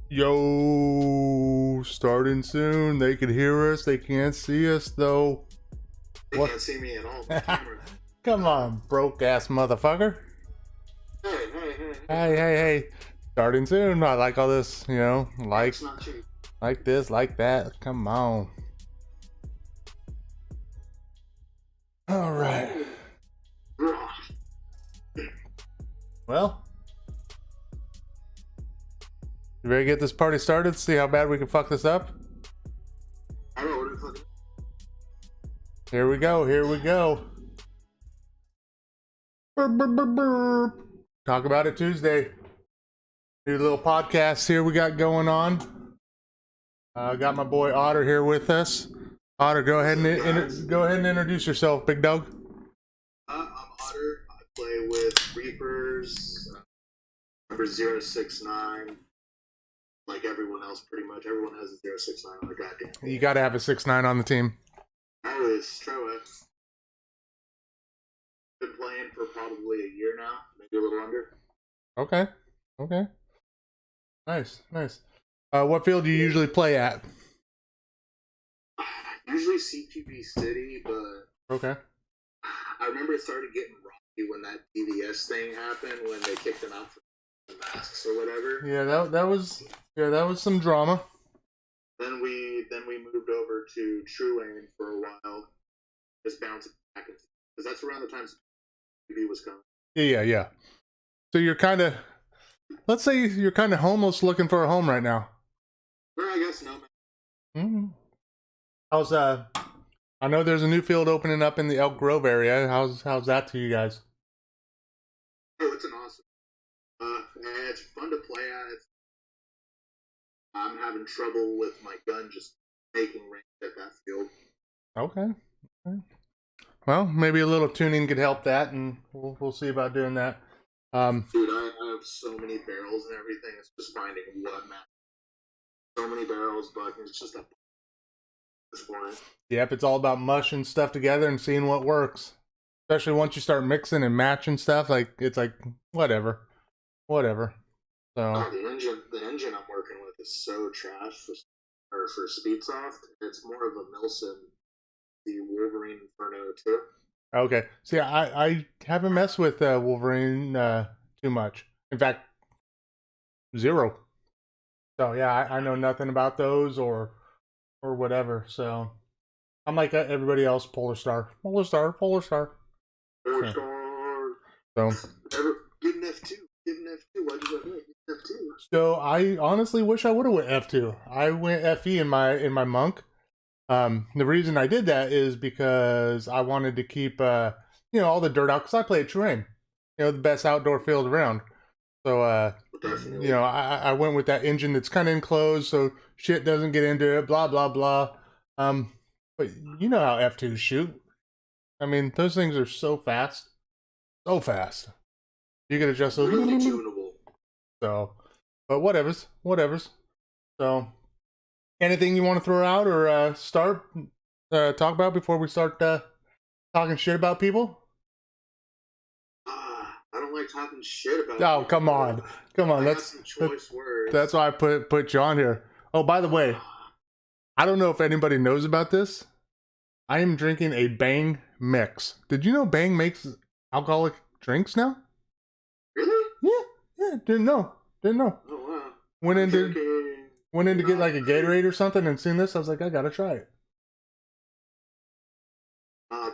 Yo, starting soon. They can hear us. They can't see us though. They can't see me at all. Camera. Come on, broke ass motherfucker. Hey. Starting soon. I like all this, like this, like that. Come on. All right. Well, you ready to get this party started? See how bad we can fuck this up? I don't know what the fuck. Here we go. Talk about it Tuesday. New little podcast here we got going on. Got my boy Otter here with us. Otter, go ahead and introduce yourself, big dog. I'm Otter. I play with Reapers, number 069. Like everyone else, pretty much. Everyone has a 069 on the goddamn. You got to have a 6'9" on the team. Always try it. Been playing for probably a year now, maybe a little under. Okay. Nice. What field do you usually play at? Usually CQB City, but okay. I remember it started getting rocky when that DVS thing happened, when they kicked him out for the masks or whatever. Yeah, that was some drama. Then we moved over to True Aim for a while, just bouncing back, because that's around the time CQB was coming. Yeah. So you're kind of, let's say you're kind of homeless, looking for a home right now. Well, I guess no. Mm-hmm. How's I know there's a new field opening up in the Elk Grove area. How's that to you guys? Oh, it's an awesome. It's fun to play at. I'm having trouble with my gun just making range at that field. Okay. Well, maybe a little tuning could help that, and we'll see about doing that. Dude, I have so many barrels and everything. It's just finding what matters. So many barrels, but it's just a. Yep, it's all about mushing stuff together and seeing what works. Especially once you start mixing and matching stuff, it's like whatever. So the engine I'm working with is so trash for Speedsoft. It's more of a Milson, the Wolverine Inferno 2. Okay. See, I haven't messed with Wolverine too much. In fact, zero. So yeah, I know nothing about those or whatever. So I'm like everybody else, Polar Star. So get an F2. Why'd you go F2? So I honestly wish I would have went F2. I went FE in my monk. The reason I did that is because I wanted to keep all the dirt out, because I play at True Aim, the best outdoor field around. So I went with that engine that's kind of enclosed, so shit doesn't get into it. Blah blah blah. But you know how F2s shoot. I mean, those things are so fast. You can adjust those. Really tunable. So, but whatever's. So, anything you want to throw out or talk about before we start talking shit about people? I don't like talking shit about. Oh, come on. That's some choice words. That's why I put you on here. Oh, by the way, I don't know if anybody knows about this. I am drinking a Bang mix. Did you know Bang makes alcoholic drinks now? Really? Yeah. Didn't know. Oh wow. Went in to get like a Gatorade or something, and seen this. I was like, I gotta try it.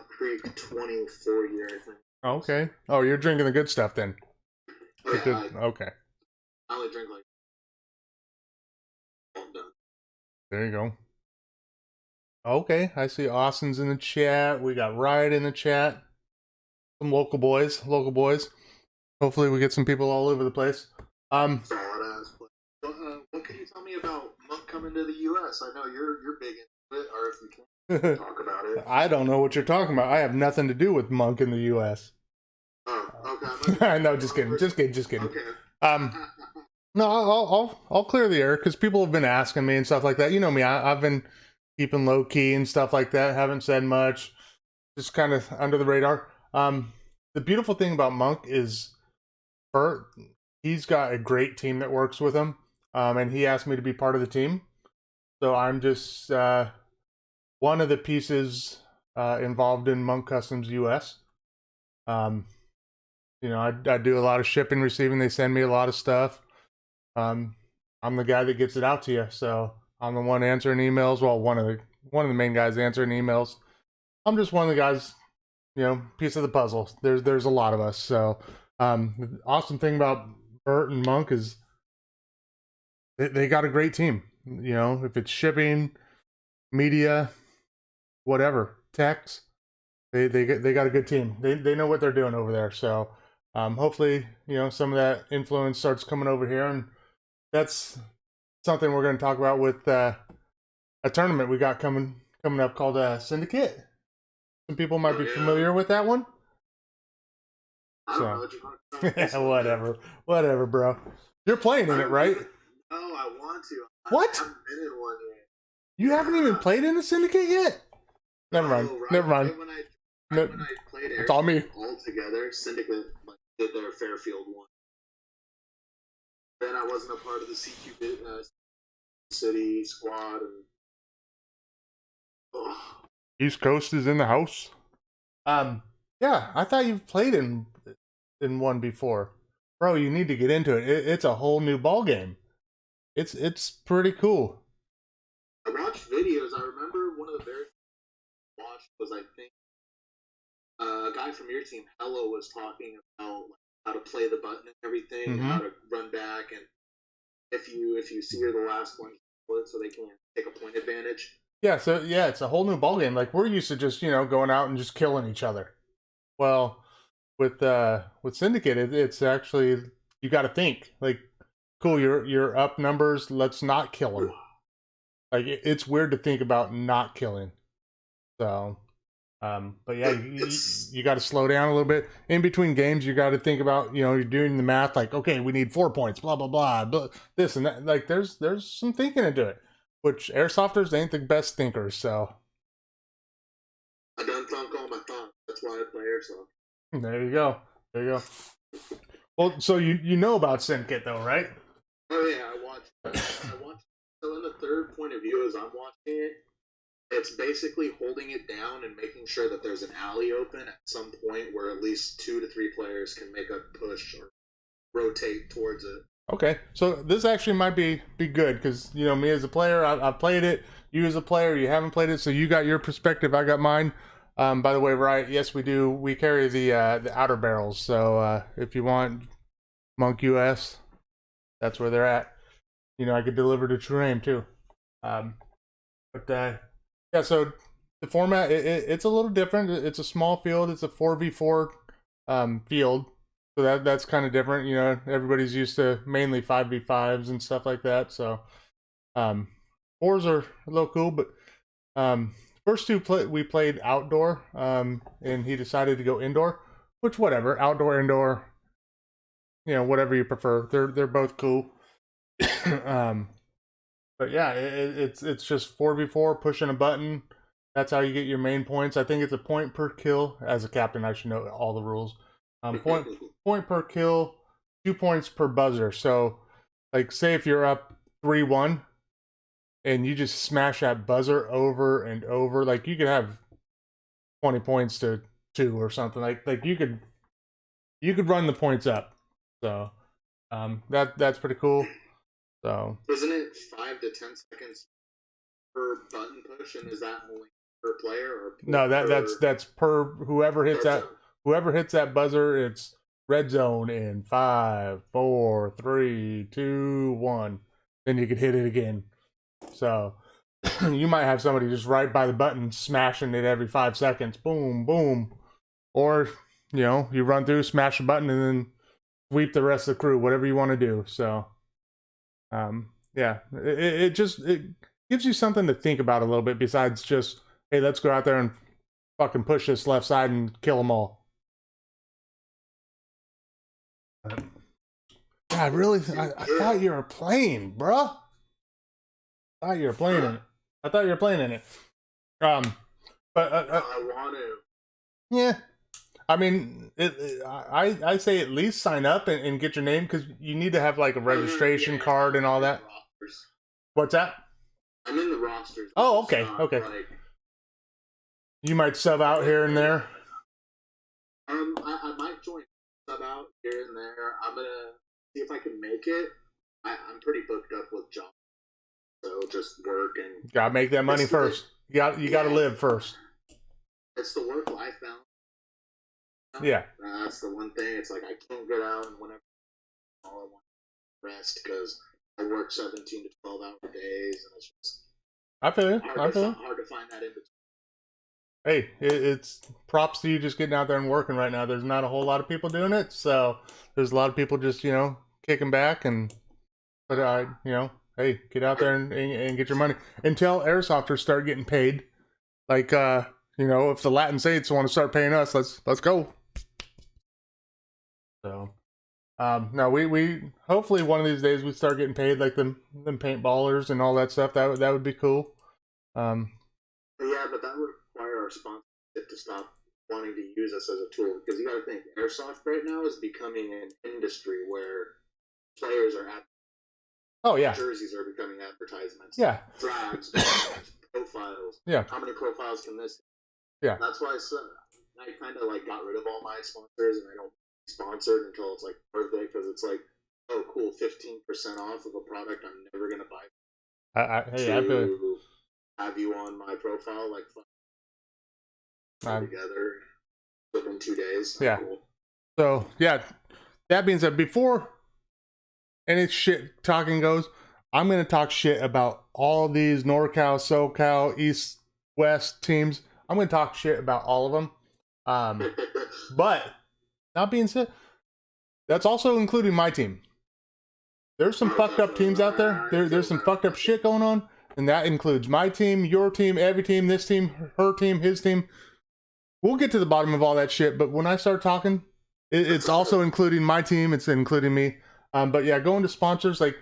Creek 24 year, I think. Okay. Oh, you're drinking the good stuff then. Oh, yeah, okay. I only drink like. All done. There you go. Okay, I see Austin's in the chat. We got Riot in the chat. Some local boys. Hopefully we get some people all over the place. Solid ass play. What can you tell me about Monk coming to the U.S.? I know you're big into it, or if you can talk about it. I don't know what you're talking about. I have nothing to do with Monk in the U.S. Oh, okay. No, just kidding. Okay. No, I'll clear the air, because people have been asking me and stuff like that. You know me, I've been keeping low key and stuff like that. Haven't said much, just kind of under the radar. The beautiful thing about Monk is Bert, he's got a great team that works with him. and he asked me to be part of the team. So I'm just one of the pieces involved in Monk Customs US. You know, I do a lot of shipping, receiving. They send me a lot of stuff. I'm the guy that gets it out to you. So I'm the one answering emails. Well, one of the main guys answering emails. I'm just one of the guys, you know, piece of the puzzle. There's a lot of us. So the awesome thing about Bert and Monk is they got a great team. You know, if it's shipping, media, whatever, techs, they got a good team. They know what they're doing over there. So hopefully, you know, some of that influence starts coming over here, and that's something we're going to talk about with a tournament we got coming up called Syndicate. Some people might be familiar with that one. I don't know what you're talking about. Whatever, bro. You're playing in it, right? No, I want to. What? I haven't been in one yet. You haven't even played in a Syndicate yet? Never mind. Never mind. When I played it's all me. All together, Syndicate did their Fairfield one. Then I wasn't a part of the CQ City squad. And, East Coast is in the house. Yeah, I thought you've played in one before, bro. You need to get into it. It's a whole new ball game. It's pretty cool. I watched videos. I remember one of the very watched was I think a guy from your team, Hello, was talking about how to play the button and everything, how to run back, and if you see you're the last one, so they can take a point advantage. Yeah, so yeah, it's a whole new ball game. Like we're used to just, you know, going out and just killing each other. Well, with Syndicate, it's actually you got to think like, cool, you're up numbers. Let's not kill them. Like it's weird to think about not killing. So, but yeah, you got to slow down a little bit in between games. You got to think about, you know, you're doing the math. Like, okay, we need 4 points. Blah blah blah. This and that. Like, there's some thinking into it. Which airsofters ain't the best thinkers. So. I done thunk all my thoughts. That's why I play airsoft. There you go. There you go. Well, so you know about Syndicate though, right? Oh yeah, I watched. So in the third point of view, as I'm watching it, it's basically holding it down and making sure that there's an alley open at some point where at least 2 to 3 players can make a push or rotate towards it. Okay, so this actually might be good because, you know, me as a player, I've played it. You as a player, you haven't played it, so you got your perspective. I got mine. By the way, right? Yes, we do. We carry the outer barrels. So if you want Monk US, that's where they're at. You know, I could deliver to True Aim too. Yeah. So the format it's a little different. It's a small field. It's a 4v4 field. So that's kind of different. You know, everybody's used to mainly 5v5s and stuff like that. So fours are a little cool, but first two we played outdoor, and he decided to go indoor, which whatever, outdoor, indoor, you know, whatever you prefer. They're both cool. But yeah, it's just 4v4 pushing a button. That's how you get your main points. I think it's a point per kill. As a captain, I should know all the rules. Point per kill, 2 points per buzzer. So, like, say if you're up 3-1, and you just smash that buzzer over and over, like you could have 20 points to 2 or something. Like you could run the points up. So, that's pretty cool. So, isn't it 5 to 10 seconds per button push, and is that only per player or no? That's per whoever hits that. Whoever hits that buzzer, it's red zone in 5, 4, 3, 2, 1. Then you could hit it again. So you might have somebody just right by the button smashing it every 5 seconds. Boom, boom. Or, you know, you run through, smash a button, and then sweep the rest of the crew, whatever you want to do. So, yeah, it gives you something to think about a little bit besides just, hey, let's go out there and fucking push this left side and kill them all. I thought you were playing, bruh. I thought you were playing in it. But I want to. Yeah, I mean, I say at least sign up and get your name, because you need to have like a registration card and all that. What's that? I'm in the rosters. Oh, okay, okay. Like, you might sub out here and there. I might join sub out here and there. I'm gonna see if I can make it. I'm pretty booked up with jobs, so just work and gotta make that money first. You gotta live first. It's the work-life balance. Yeah, that's the one thing. It's like I can't get out and whenever all I want to rest because I work 17 to 12-hour days, and it's just I feel you. hard to find that in between. Hey, it's props to you just getting out there and working right now. There's not a whole lot of people doing it, so there's a lot of people just kicking back but hey, get out there and get your money until airsofters start getting paid. Like if the Latin States want to start paying us, let's go. So, no, we hopefully one of these days we start getting paid like them paintballers and all that stuff. That would be cool. Yeah, but that would require our sponsorship to stop wanting to use us as a tool, because you got to think airsoft right now is becoming an industry where players are at. Oh yeah, jerseys are becoming advertisements. Yeah, flags, profiles. Yeah, how many profiles can this? Yeah, that's why I kind of like got rid of all my sponsors, and I don't sponsored until it's like worth it, because it's like, oh cool, 15% off of a product I'm never gonna buy. I feel have you on my profile like together within 2 days. Yeah. Cool. So yeah, that being said, before any shit talking goes, I'm gonna talk shit about all these NorCal, SoCal, East, West teams. I'm gonna talk shit about all of them. But that being said, that's also including my team. There's some fucked up teams out there. There's some fucked up shit going on, and that includes my team, your team, every team, this team, her team, his team. We'll get to the bottom of all that shit, but when I start talking, it's also including my team. It's including me. But yeah, going to sponsors, like,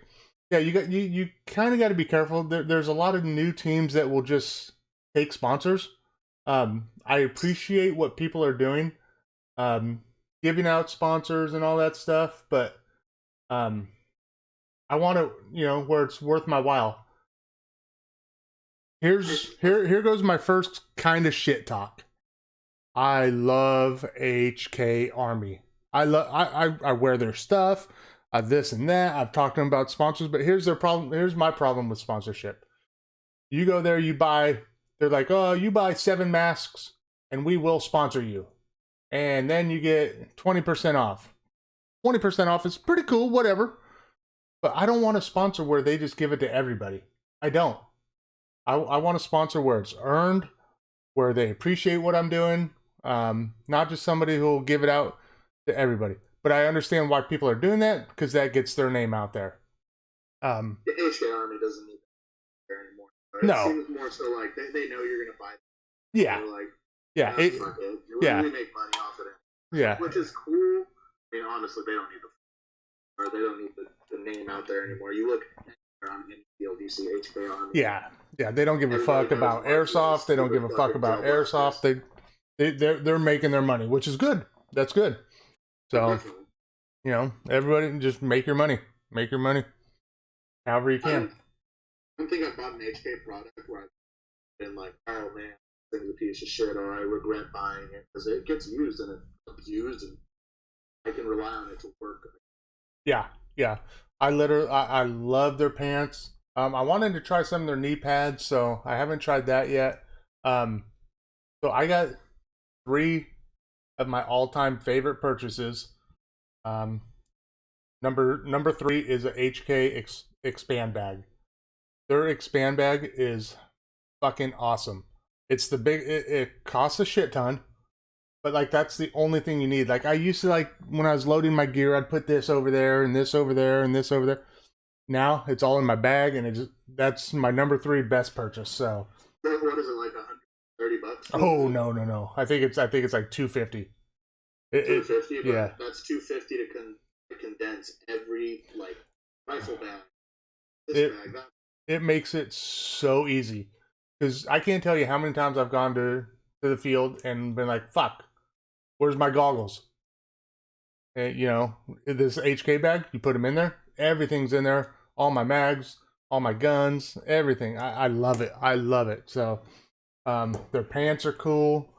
yeah, you kind of got to be careful. There's a lot of new teams that will just take sponsors. I appreciate what people are doing, giving out sponsors and all that stuff, but I want to, where it's worth my while. Here goes my first kind of shit talk. I love HK Army. I wear their stuff, this and that. I've talked to them about sponsors, but here's their problem. Here's my problem with sponsorship. You go there, you buy. They're like, oh, you buy 7 masks, and we will sponsor you, and then you get 20% off. 20% off is pretty cool, whatever. But I don't want to sponsor where they just give it to everybody. I don't. I want to sponsor where it's earned, where they appreciate what I'm doing. Not just somebody who will give it out to everybody. But I understand why people are doing that, because that gets their name out there. The HK Army doesn't need that anymore. Right? No. It seems more so like they know you're going to buy them. Yeah. So like, yeah. You really make money off of it. Yeah. Which is cool. I mean, honestly, they don't need the name out there anymore. You look around in the field, you see HK Army. Yeah. Yeah, they don't give a fuck about airsoft. They don't give a fuck about airsoft. They're making their money, which is good. That's good. So, everybody just make your money. Make your money however you can. I don't think I bought an HK product where I've been like, oh man, this thing's a piece of shit, or I regret buying it, because it gets used and it's abused, and I can rely on it to work. Yeah. I love their pants. I wanted to try some of their knee pads, so I haven't tried that yet. So I got 3 of my all-time favorite purchases. Number 3 is a HK expand bag. Their expand bag is fucking awesome. It's the big. It costs a shit ton, but like that's the only thing you need. Like I used to, like when I was loading my gear, I'd put this over there and this over there and this over there. Now it's all in my bag, and that's my number 3 best purchase. So what is it, like $130? Oh no! I think it's like $250. $250, yeah. That's $250 to condense every like rifle bag. It makes it so easy, because I can't tell you how many times I've gone to the field and been like, fuck, Where's my goggles? And, you know, this HK bag, you put them in there. Everything's in there. All my mags, all my guns, everything. I love it. I love it. So their pants are cool.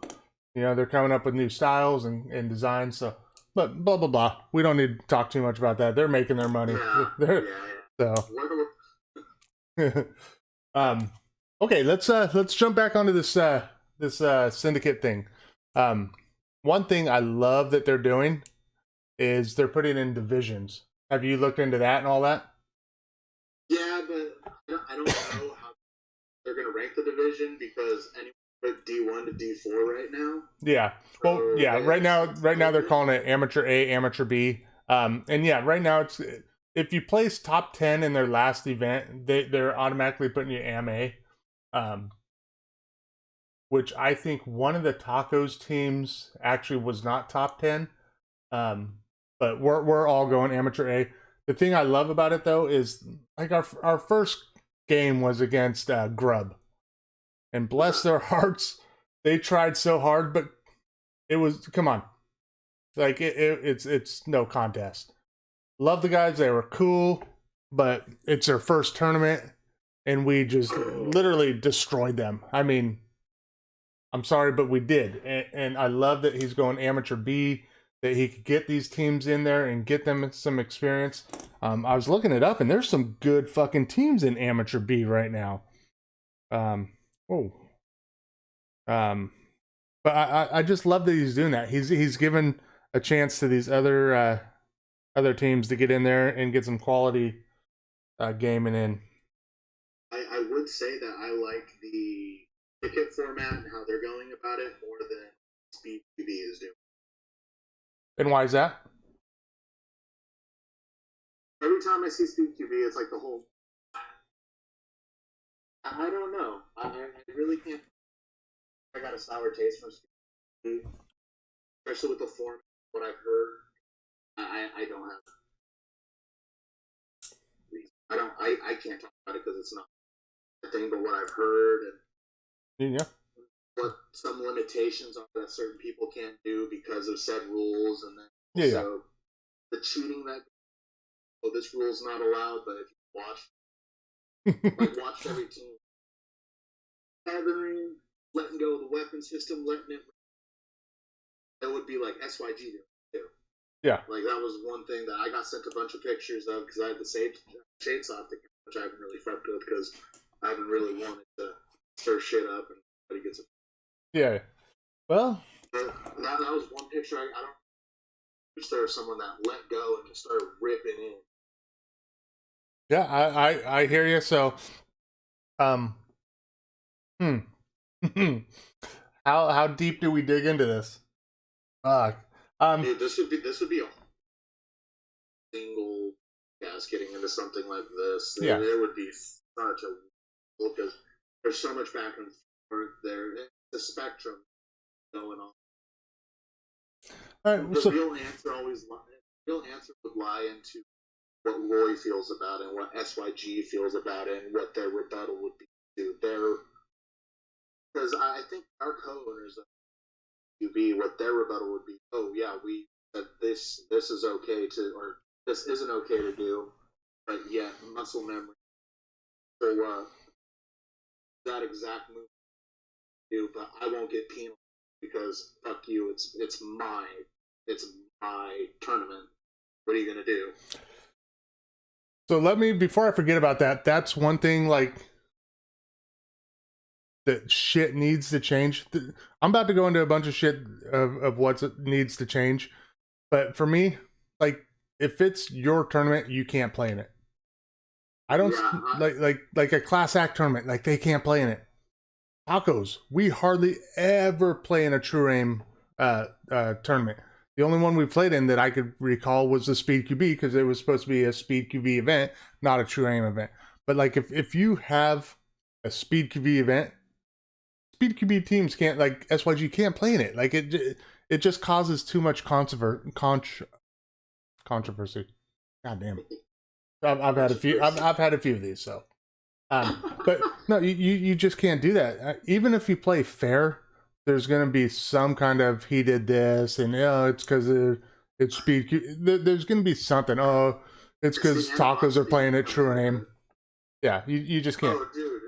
You know, they're coming up with new styles and designs. So, but blah, blah, blah. We don't need to talk too much about that. They're making their money. Yeah. So, okay, let's jump back onto this syndicate thing. One thing I love that they're doing is they're putting in divisions. Have you looked into that and all that? Yeah, but I don't know how they're going to rank the division because anyone put D1 to D4 right now. Yeah. Well, yeah. Right now they're calling it Amateur A, Amateur B. And yeah, right now it's if you place top 10 in their last event, they're automatically putting you Am A. Which I think one of the Tacos teams actually was not top 10. But we're all going Amateur A. The thing I love about it though is like our first game was against Grub. And bless their hearts, they tried so hard, but it was, come on. Like it's no contest. Love the guys, they were cool, but it's their first tournament and we just literally destroyed them. I mean, I'm sorry, but we did. And I love that he's going Amateur B, that he could get these teams in there and get them some experience. I was looking it up, and there's some good fucking teams in Amateur B right now. But I just love that he's doing that. He's given a chance to these other teams to get in there and get some quality gaming in. I would say that I like the ticket format and how they're going about it more than Speed QB is doing. And why is that? Every time I see Speed QB, it's like the whole. I don't know. I really can't. I got a sour taste from Speed QB, especially with the form. What I've heard, I don't have. I can't talk about it because it's not a thing. But what I've heard and what some limitations are that certain people can't do because of said rules, and then so the cheating that this rule's not allowed. But if you watch every team gathering, letting go of the weapon system, letting it would be like SYG too. Yeah, like that was one thing that I got sent a bunch of pictures of because I had the shades off, which I haven't really fucked with because I haven't really wanted to stir shit up and everybody gets a. Yeah. Well, that was one picture. I don't wish there was someone that let go and just started ripping in. Yeah, I hear you. So, how deep do we dig into this? Dude, this would be a single guys getting into something like this. Yeah, there would be such a because there's so much back and forth there. The spectrum going on. The real answer would lie into what Roy feels about it, and what SYG feels about it, and what their rebuttal would be to their. Because I think our co-owners of UB, what their rebuttal would be, oh yeah, we said this is okay to, or this isn't okay to do, but yet muscle memory for that exact move do, but I won't get penalized because fuck you, it's my tournament. What are you gonna do? So let me, before I forget about that, that's one thing like that shit needs to change. I'm about to go into a bunch of shit of what needs to change, but for me, like if it's your tournament, you can't play in it. I don't like a class act tournament, like they can't play in it. Tacos, we hardly ever play in a true aim tournament. The only one we played in that I could recall was the Speed QB because it was supposed to be a Speed QB event, not a true aim event. But like if you have a Speed QB event, Speed QB teams can't, like SYG can't play in it. Like it just causes too much controversy. God damn. I've had a few. I've had a few of these. So, but no, you just can't do that. Even if you play fair, there's going to be some kind of he did this, and it's because it's speed. There's going to be something. Oh, it's because tacos are playing at True Aim. Yeah, you just can't. Oh, dude,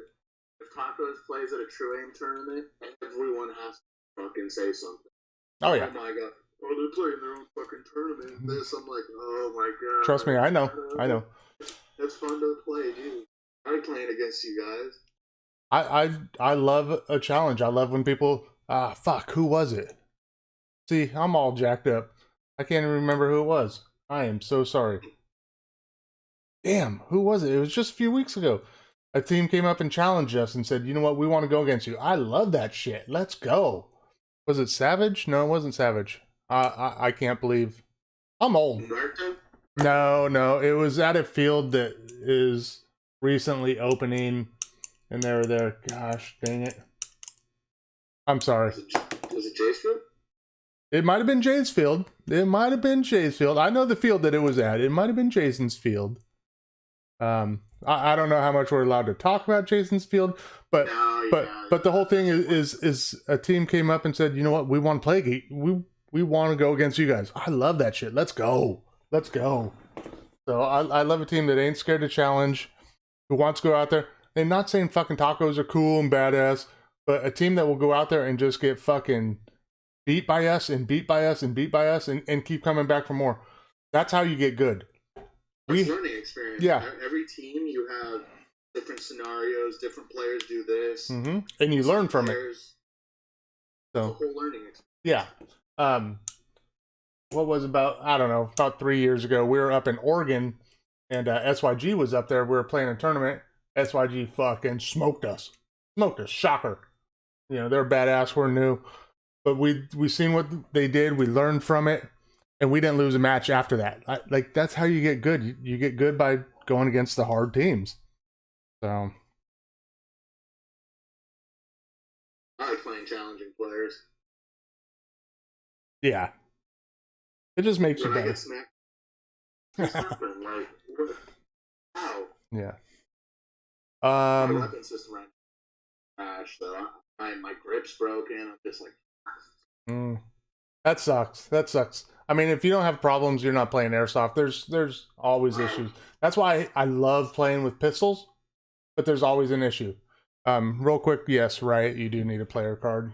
if tacos plays at a True Aim tournament, everyone has to fucking say something. Oh yeah. Oh my god. Oh, they're playing their own fucking tournament. This, I'm like, oh my god. Trust me, I know. It's fun to play, dude. I like playing against you guys. I love a challenge. I love when people fuck, who was it? See, I'm all jacked up. I can't even remember who it was. I am so sorry. Damn, who was it? It was just a few weeks ago. A team came up and challenged us and said, you know what, we want to go against you. I love that shit. Let's go. Was it Savage? No, it wasn't Savage. I can't believe. I'm old. No. It was at a field that is recently opening, and they were there. Gosh, dang it. I'm sorry. Was it Jay's field? It might have been Jay's field. It might have been Jay's field. I know the field that it was at. It might have been Jason's field. I don't know how much we're allowed to talk about Jason's field, but the whole thing is a team came up and said, you know what, we want to play. We want to go against you guys. I love that shit. Let's go. So I love a team that ain't scared to challenge, who wants to go out there. And not saying fucking tacos are cool and badass, but a team that will go out there and just get fucking beat by us and beat by us and beat by us and keep coming back for more. That's how you get good. It's learning experience. Yeah. Every team, you have different scenarios, different players do this. Mm-hmm. And you learn from it. So, it's a whole learning experience. Yeah. What was about 3 years ago, we were up in Oregon, and SYG was up there. We were playing a tournament. SYG fucking smoked us. Shocker. You know, they're badass. We're new. But we seen what they did. We learned from it. And we didn't lose a match after that. That's how you get good. You get good by going against the hard teams. So. I like playing challenging players. Yeah. It just makes you better. What's happened? Like, how? Yeah. My weapon system right now is trash, though. My grip's broken. I'm just like. That sucks. I mean, if you don't have problems, you're not playing airsoft. There's always issues. That's why I love playing with pistols, but there's always an issue. Real quick, yes, right. You do need a player card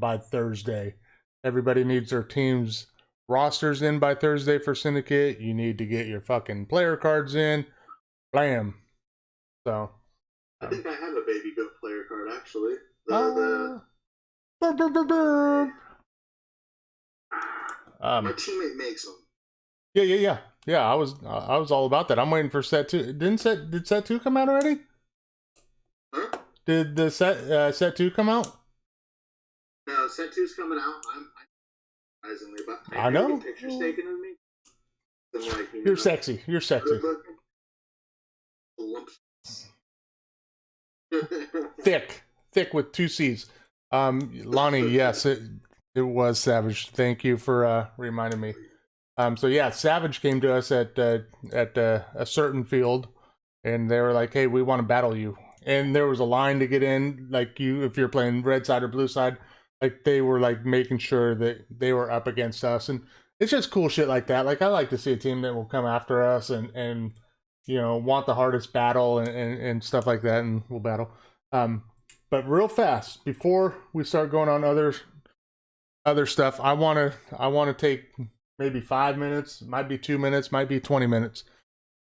by Thursday. Everybody needs their team's rosters in by Thursday for Syndicate. You need to get your fucking player cards in. Blam. So. I think I have a baby goat player card actually. My teammate makes them. Yeah. I was all about that. I'm waiting for set 2. Did set 2 come out already? Huh? Did the set 2 come out? No, set 2's coming out. I'm surprisingly, but I know. Pictures taken of me. Like, You're sexy. Thick with 2 C's. Lonnie, yes, it was Savage. Thank you for reminding me. So yeah, Savage came to us at a certain field, and they were like, "Hey, we want to battle you." And there was a line to get in, like if you're playing red side or blue side, like they were like making sure that they were up against us, and it's just cool shit like that. Like I like to see a team that will come after us and you know want the hardest battle and stuff like that, and we'll battle. But real fast before we start going on other stuff, I want to take maybe 5 minutes, might be 2 minutes, might be 20 minutes.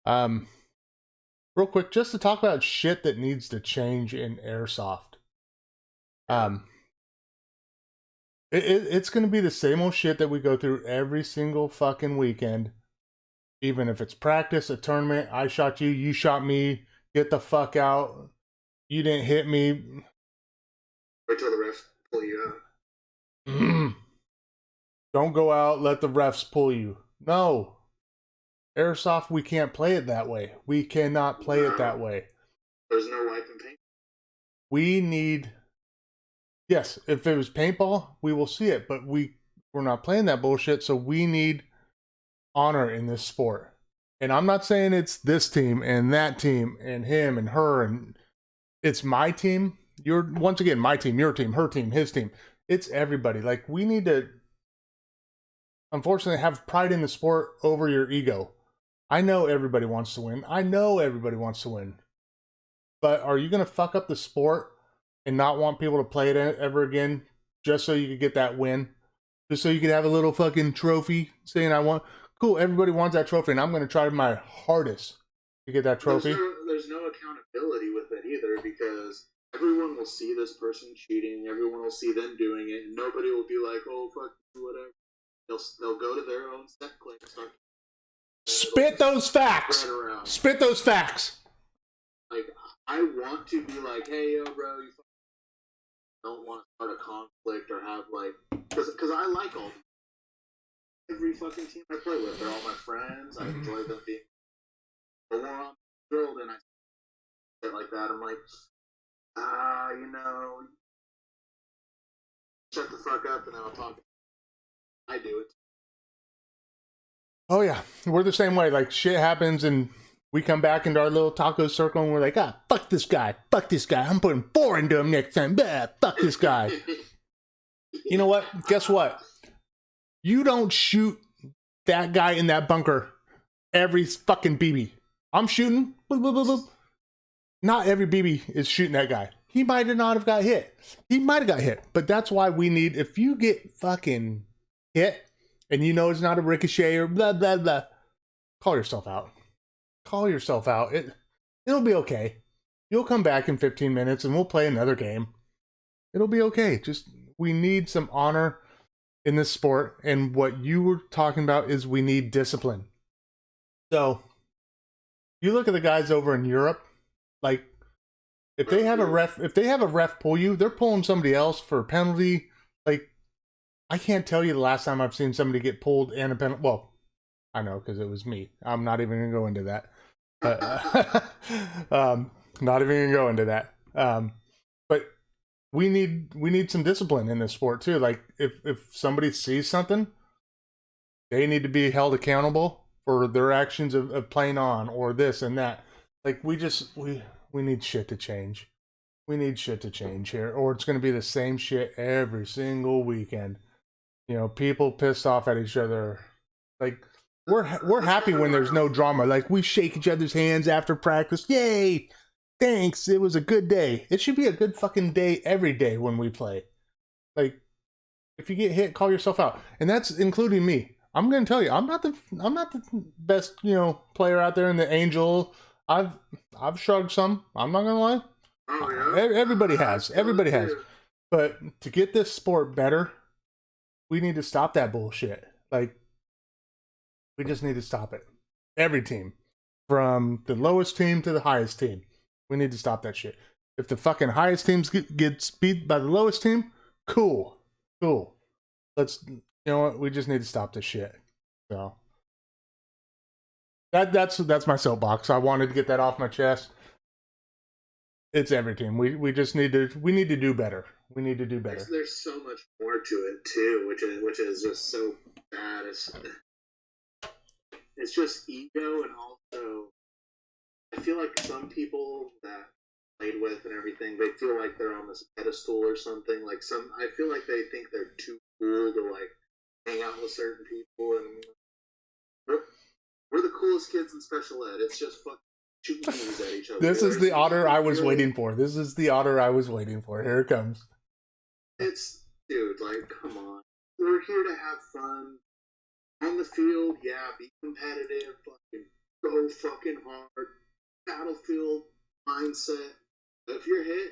Real quick, just to talk about shit that needs to change in airsoft. It's going to be the same old shit that we go through every single fucking weekend. Even if it's practice, a tournament, I shot you, you shot me, get the fuck out. You didn't hit me. Wait till the refs pull you out. Don't go out, let the refs pull you. No. Airsoft, we can't play it that way. We cannot play it that way. There's no wipe and paint. We need... Yes, if it was paintball, we will see it, but we're not playing that bullshit, so we need honor in this sport. And I'm not saying it's this team and that team and him and her, and it's my team. You're, once again, my team, your team, her team, his team. It's everybody. Like, we need to, unfortunately, have pride in the sport over your ego. I know everybody wants to win. I know everybody wants to win. But are you going to fuck up the sport and not want people to play it ever again just so you could get that win? Just so you could have a little fucking trophy saying I want. Cool, everybody wants that trophy, and I'm going to try my hardest to get that trophy. There's no accountability with it either, because everyone will see this person cheating, everyone will see them doing it, and nobody will be like, oh, fuck, whatever. They'll go to their own set click, start. Spit those facts! Spit those facts! Like, I want to be like, hey, yo, bro, you don't want to start a conflict or have, like, because I like every fucking team I play with. They're all my friends. I enjoy them being. But when I'm thrilled and I shit like that, I'm like, shut the fuck up and then I'll talk. I do it. Oh yeah, we're the same way. Like, shit happens and we come back into our little taco circle and we're like, fuck this guy. Fuck this guy. I'm putting 4 into him next time. Fuck this guy. You know what? Guess what? You don't shoot that guy in that bunker every fucking BB. I'm shooting. Boop, boop, boop, boop. Not every BB is shooting that guy. He might not have got hit. He might have got hit. But that's why we need, if you get fucking hit and you know it's not a ricochet or blah, blah, blah, call yourself out. Call yourself out. It'll be okay. You'll come back in 15 minutes and we'll play another game. It'll be okay. Just, we need some honor in this sport. And what you were talking about is we need discipline. So, you look at the guys over in Europe, like, if they have a ref pull you, they're pulling somebody else for a penalty. Like, I can't tell you the last time I've seen somebody get pulled and a penalty. Well, I know because it was me. I'm not even gonna go into that. Not even gonna go into that. But we need some discipline in this sport too. Like, if somebody sees something, they need to be held accountable for their actions of playing on or this and that. Like, we need shit to change. We need shit to change here, or it's going to be the same shit every single weekend. You know, people pissed off at each other. Like, we're happy when there's no drama. Like, we shake each other's hands after practice. Yay! Thanks. It was a good day. It should be a good fucking day every day when we play. Like, if you get hit, call yourself out, and that's including me. I'm going to tell you, I'm not the best, player out there in the Angel. I've shrugged some. I'm not going to lie. Oh, yeah? Everybody has. Everybody has. But to get this sport better, we need to stop that bullshit. Like, we just need to stop it. Every team. From the lowest team to the highest team. We need to stop that shit. If the fucking highest teams gets beat by the lowest team, cool. Cool. Let's, you know what? We just need to stop this shit. So that's my soapbox. I wanted to get that off my chest. It's every team. We just need to do better. We need to do better. There's so much more to it too, which is just so bad. It's just ego, and also I feel like some people that played with and everything, they feel like they're on this pedestal or something. Like, I feel like they think they're too cool to like hang out with certain people, and we're the coolest kids in special ed. It's just fucking shooting bees at each other. This is the Otter I was waiting for. This is the Otter I was waiting for. Here it comes. Dude, like, come on. We're here to have fun. On the field, yeah, be competitive, fucking go fucking hard. Battlefield mindset. If you're hit,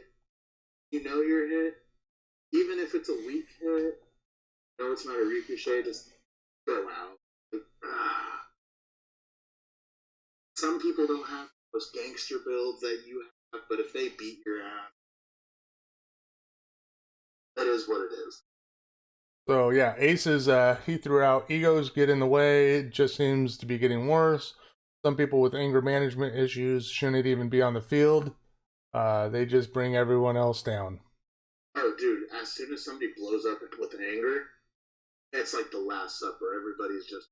you know you're hit. Even if it's a weak hit, it's not a ricochet, just go out. Some people don't have those gangster builds that you have, but if they beat your ass, that is what it is. So yeah, Aces, he threw out egos get in the way. It just seems to be getting worse. Some people with anger management issues shouldn't even be on the field. They just bring everyone else down. Oh, dude, as soon as somebody blows up with anger, it's like the Last Supper. Everybody's just...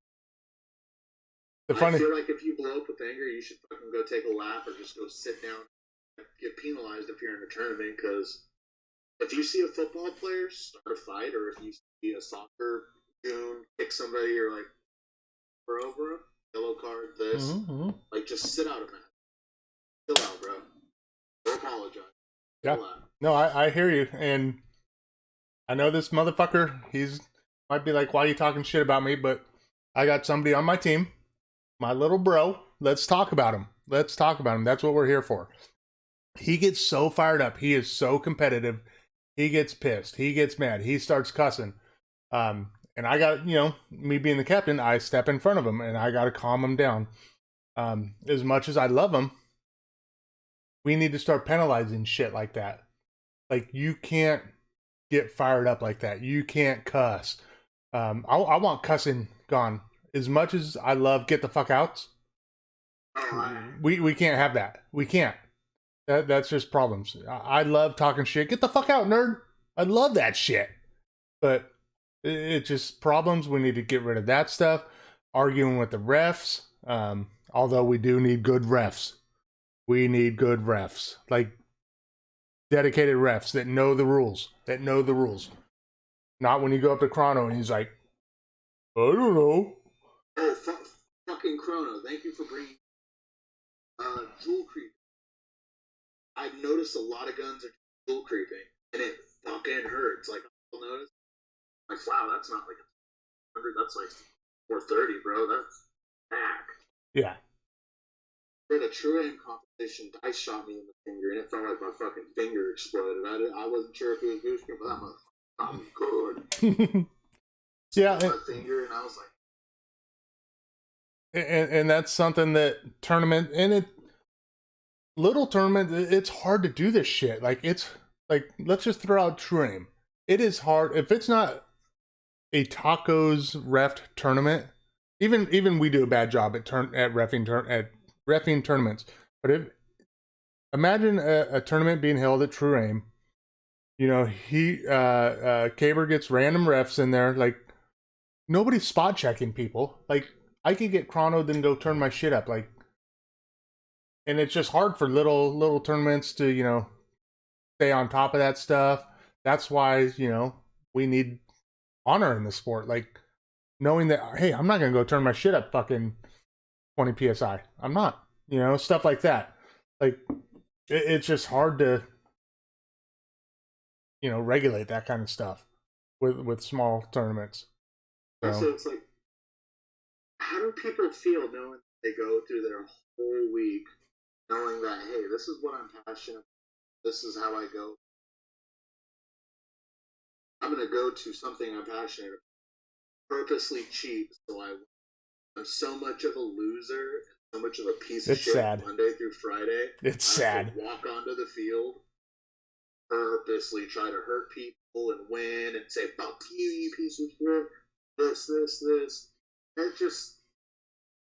I feel like if you blow up with anger, you should fucking go take a lap or just go sit down and get penalized if you're in a tournament, because if you see a football player start a fight, or if you see a soccer goon kick somebody, you're like, bro, yellow card, this. Mm-hmm. Like, just sit out a minute. Chill out, bro. Don't apologize. Yeah. No, I hear you. And I know this motherfucker, he's might be like, why are you talking shit about me? But I got somebody on my team, my little bro. Let's talk about him. Let's talk about him. That's what we're here for. He gets so fired up. He is so competitive. He gets pissed. He gets mad. He starts cussing. And I got, me being the captain, I step in front of him and I got to calm him down. As much as I love him, we need to start penalizing shit like that. Like, you can't get fired up like that. You can't cuss. I want cussing gone. As much as I love get the fuck outs, we can't have that. We can't. That's just problems. I love talking shit. Get the fuck out, nerd. I love that shit. But it's just problems. We need to get rid of that stuff. Arguing with the refs. Although we do need good refs. We need good refs. Like, dedicated refs that know the rules. Not when you go up to Chrono and he's like, I don't know. Oh, fucking Chrono. Thank you for bringing jewel creep. I've noticed a lot of guns are jewel creeping, and it fucking hurts. Like, I'll notice. Like, wow, that's not like 100. That's like 430, bro. That's back. Yeah. In a true aim competition, dice shot me in the finger, and it felt like my fucking finger exploded. I wasn't sure if it was boost but that motherfucker got me good. Yeah. My finger, and I was like, and that's something that little tournament, it's hard to do this shit. Like, it's like, let's just throw out true aim. It is hard. If it's not a tacos ref tournament, even we do a bad job at reffing tournaments. But imagine a tournament being held at true aim. Caber gets random refs in there. Like, nobody's spot checking people. Like, I could get Chrono, then go turn my shit up. Like, and it's just hard for little tournaments to, stay on top of that stuff. That's why, we need honor in the sport. Like, knowing that, hey, I'm not going to go turn my shit up fucking 20 PSI. I'm not, stuff like that. Like, it's just hard to, regulate that kind of stuff with small tournaments. So it's like, how do people feel knowing they go through their whole week knowing that, hey, this is what I'm passionate about. This is how I go. I'm going to go to something I'm passionate about. Purposely cheap, so I'm so much of a loser, so much of a piece of shit sad. Monday through Friday. It's sad. Walk onto the field, purposely try to hurt people and win and say, fuck you piece of shit. This.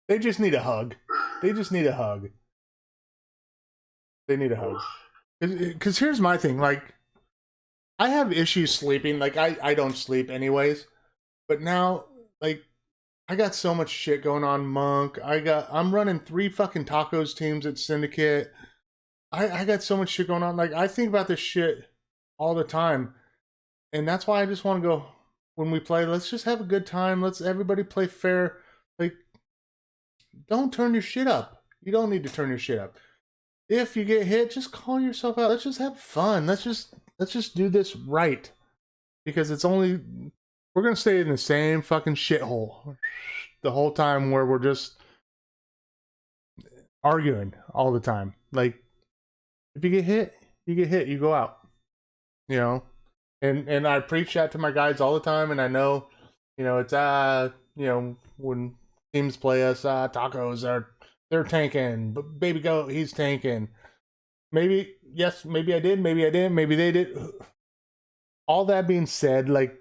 They just need a hug. They need a hug. Because here's my thing. Like, I have issues sleeping. Like, I don't sleep anyways. But now, like, I got so much shit going on, Monk. I'm running 3 fucking tacos teams at Syndicate. I got so much shit going on. Like, I think about this shit all the time. And that's why I just want to go, when we play, let's just have a good time. Let's everybody play fair. Like, don't turn your shit up. You don't need to turn your shit up. If you get hit, just call yourself out. Let's just have fun. Let's just do this right. Because we're going to stay in the same fucking shithole the whole time, where we're just arguing all the time. Like, if you get hit, you go out. And I preach that to my guys all the time, and I know, it's when teams play us, tacos they're tanking, but baby goat, he's tanking. Maybe yes, maybe I did, maybe I didn't, maybe they did. All that being said, like,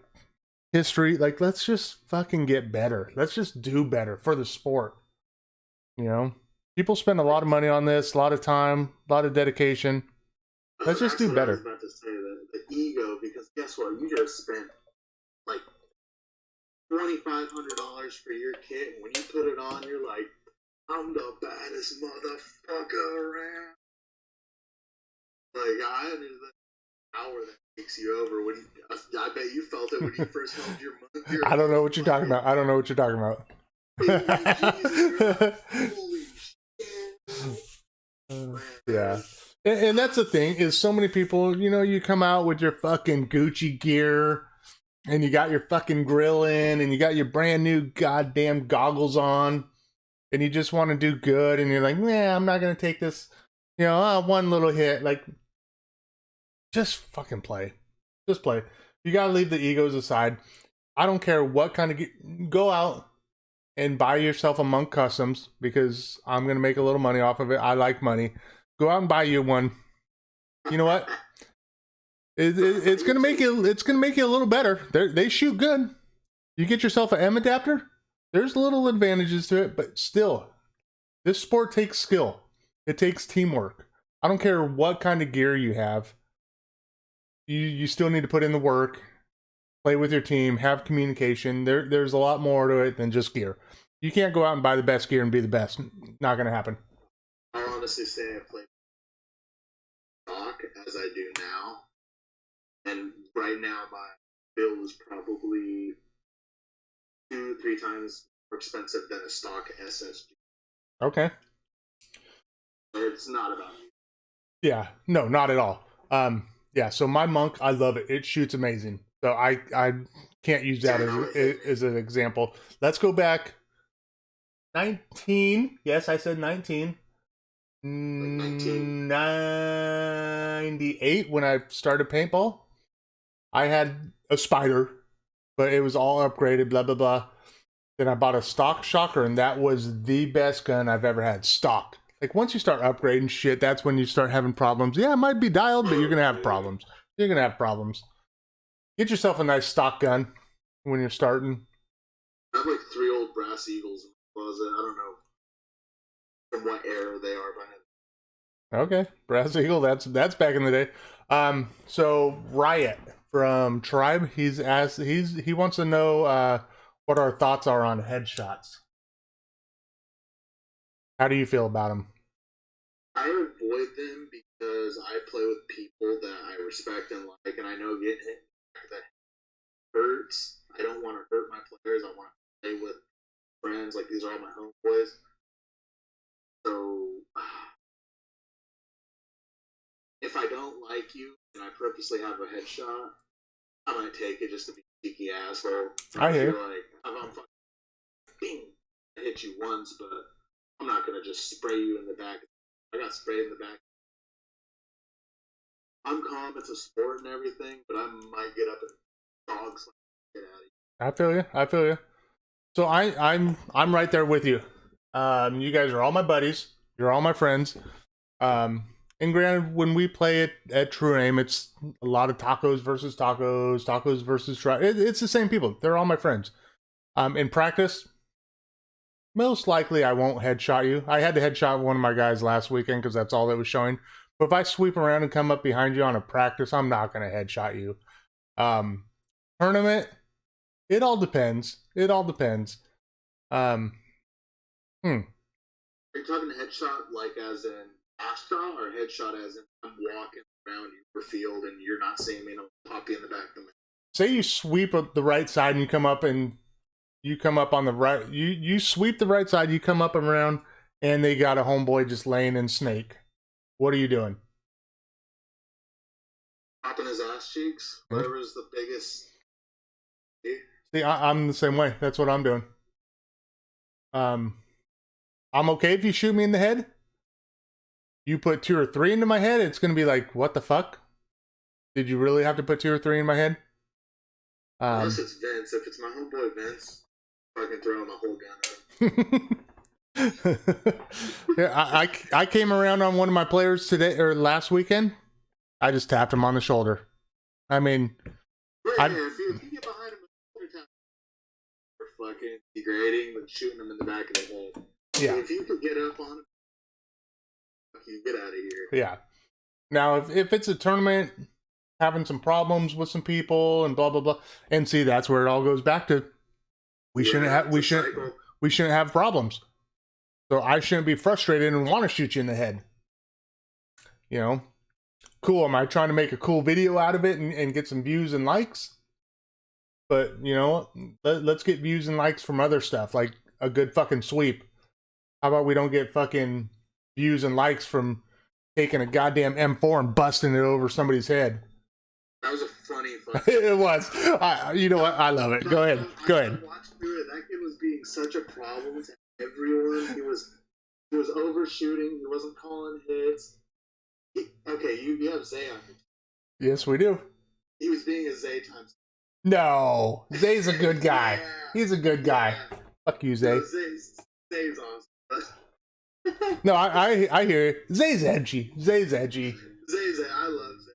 history, like, let's just fucking get better. Let's just do better for the sport. People spend a lot of money on this, a lot of time, a lot of dedication. Let's just do better. I was about to say the ego, because guess what? You just spent like $2,500 for your kit, and when you put it on, you're like, I'm the baddest motherfucker around. Like, I understand the power that takes you over. When I bet you felt it when you first held your monk. I don't know what you're talking about. I don't know what you're talking about. Holy shit. Yeah. And that's the thing is so many people, you know, you come out with your fucking Gucci gear and you got your fucking grill in and you got your brand new goddamn goggles on and you just want to do good and you're like, nah, I'm not going to take this, you know, one little hit. Like, just fucking play. Just play. You got to leave the egos aside. I don't care what kind of... Go out and buy yourself a Monk Customs because I'm going to make a little money off of it. I like money. Go out and buy you one. You know what? It's gonna make you. It's gonna make you a little better. They shoot good. You get yourself an M adapter. There's little advantages to it, but still, this sport takes skill. It takes teamwork. I don't care what kind of gear you have. You still need to put in the work, play with your team, have communication. There's a lot more to it than just gear. You can't go out and buy the best gear and be the best. Not gonna happen. I'll honestly say I play stock as I do now, and right now my bill is probably 2-3 times more expensive than a stock SSG. Okay. It's not about me. Yeah, no, not at all. Yeah, so my Monk, I love it. It shoots amazing. So I can't use that as an example. Let's go back. 19. Yes, I said 19. 98 when I started paintball. I had a Spider, but it was all upgraded, blah, blah, blah. Then I bought a stock shocker, and that was the best gun I've ever had. Stock. Like, once you start upgrading shit, that's when you start having problems. Yeah, it might be dialed, but you're going to have problems. You're going to have problems. Get yourself a nice stock gun when you're starting. I have like 3 old brass eagles in the closet. I don't know from what era they are by now. Okay, Brass Eagle, that's back in the day. So Riot from Tribe, he wants to know what our thoughts are on headshots. How do you feel about them? I avoid them because I play with people that I respect and like, and I know getting hit that hurts. I don't want to hurt my players. I want to play with friends. Like, these are all my homeboys. So if I don't like you and I purposely have a headshot, I might take it just to be a cheeky asshole. I hear. Like, I'm fucking, bing, I hit you once, but I'm not gonna just spray you in the back. I got sprayed in the back. I'm calm. It's a sport and everything, but I might get up and dogs like, get out of here. I feel you. I feel you. So I'm right there with you. You guys are all my buddies. You're all my friends. And granted, when we play it at True Aim, it's a lot of tacos versus tacos, tacos versus Tribe. It's the same people. They're all my friends. In practice, most likely I won't headshot you. I had to headshot one of my guys last weekend because that's all that was showing. But if I sweep around and come up behind you on a practice, I'm not going to headshot you. Tournament, it all depends. It all depends. Are you talking headshot like as in ass shot, or headshot as in I'm walking around your field and you're not seeing me and I'll pop you in the back of the leg? Say you sweep up the right side and you come up on the right. You sweep the right side, you come up and around, and they got a homeboy just laying in snake. What are you doing? Popping his ass cheeks. Whatever's the biggest. See, I'm the same way. That's what I'm doing. I'm okay if you shoot me in the head. You put 2 or 3 into my head, it's gonna be like, what the fuck? Did you really have to put 2 or 3 in my head? Unless it's Vince. If it's my homeboy Vince, I can throw my whole gun up. Yeah, I came around on one of my players today or last weekend. I just tapped him on the shoulder. I mean, if you get behind him with a we're fucking degrading and shooting him in the back of the head. Yeah. If you could get up on him, you get out of here. Yeah. Now, if it's a tournament, having some problems with some people and blah blah blah, and see, that's where it all goes back to. We shouldn't have problems. So I shouldn't be frustrated and want to shoot you in the head. You know, cool. Am I trying to make a cool video out of it and get some views and likes? But, you know, let's get views and likes from other stuff, like a good fucking sweep. How about we don't get fucking views and likes from taking a goddamn M4 and busting it over somebody's head? That was a funny It was. You know what? I love it. Go ahead. Go ahead. I watched through it. That kid was being such a problem to everyone. He was overshooting. He wasn't calling hits. Okay, you have Zay on your team. Yes, we do. He was being a Zay times. No, Zay's a good guy. Yeah. He's a good guy. Yeah. Fuck you, Zay. No, Zay's awesome. No, I hear you. Zay's edgy. Zay's edgy. Zay, I love Zay.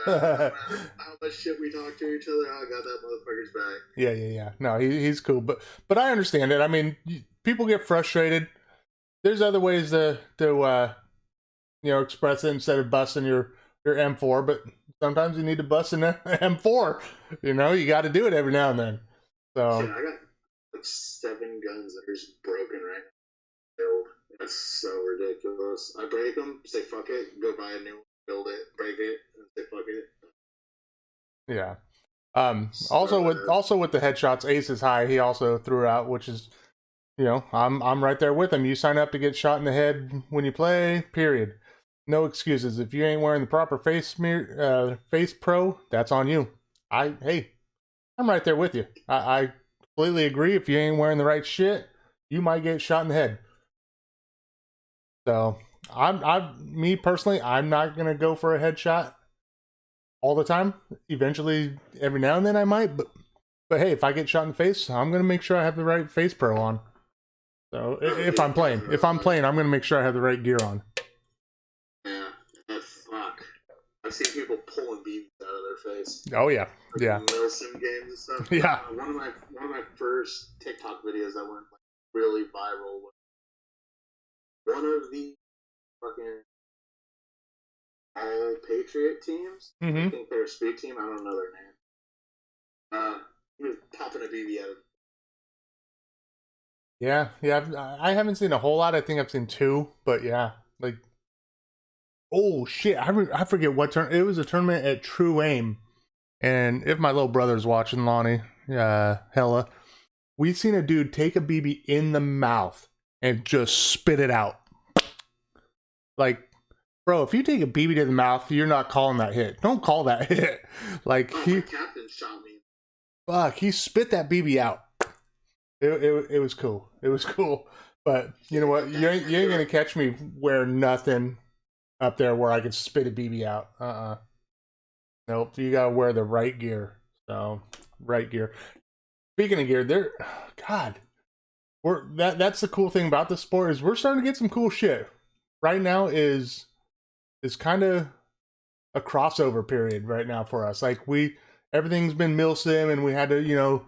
No matter how much shit we talk to each other, I got that motherfucker's back. Yeah. No, he's cool, but I understand it. I mean, people get frustrated. There's other ways to you know, express it instead of busting your M4, but sometimes you need to bust an M4. You know, you got to do it every now and then. So shit, I got like 7 guns that are just broken right now. Build. That's so ridiculous. I break them, say fuck it, go buy a new one, build it, break it, and say fuck it. yeah. Also with the headshots, Ace is high. He also threw out, which is, you know, I'm right there with him. You sign up to get shot in the head when you play. Period. No excuses. If you ain't wearing the proper face pro, that's on you. I'm right there with you. I completely agree. If you ain't wearing the right shit, you might get shot in the head. So me personally, I'm not gonna go for a headshot all the time. Eventually, every now and then I might, but hey, if I get shot in the face, I'm gonna make sure I have the right face pro on. So if I'm playing, I'm gonna make sure I have the right gear on. Yeah, fuck. I've seen people pulling beads out of their face. Oh yeah, like yeah. Milsim games and stuff. Yeah. One of my first TikTok videos that went like really viral was one of the fucking all Patriot teams. Mm-hmm. I think they're a speed team. I don't know their name. He was popping a BB out of. Yeah. I haven't seen a whole lot. I think I've seen 2, but yeah, like, oh shit, I forget what turn. It was a tournament at True Aim, and if my little brother's watching, Lonnie, hella, we seen a dude take a BB in the mouth and just spit it out. Like, bro, if you take a BB to the mouth, you're not calling that hit. Don't call that hit. Like, my captain shot me. Fuck, he spit that BB out. It was cool. It was cool. But you know what? You ain't gonna catch me wear nothing up there where I can spit a BB out. Nope. You gotta wear the right gear. So, right gear. Speaking of gear, that's the cool thing about this sport is we're starting to get some cool shit. Right now is kind of a crossover period right now for us. Like everything's been milsim, and we had to, you know,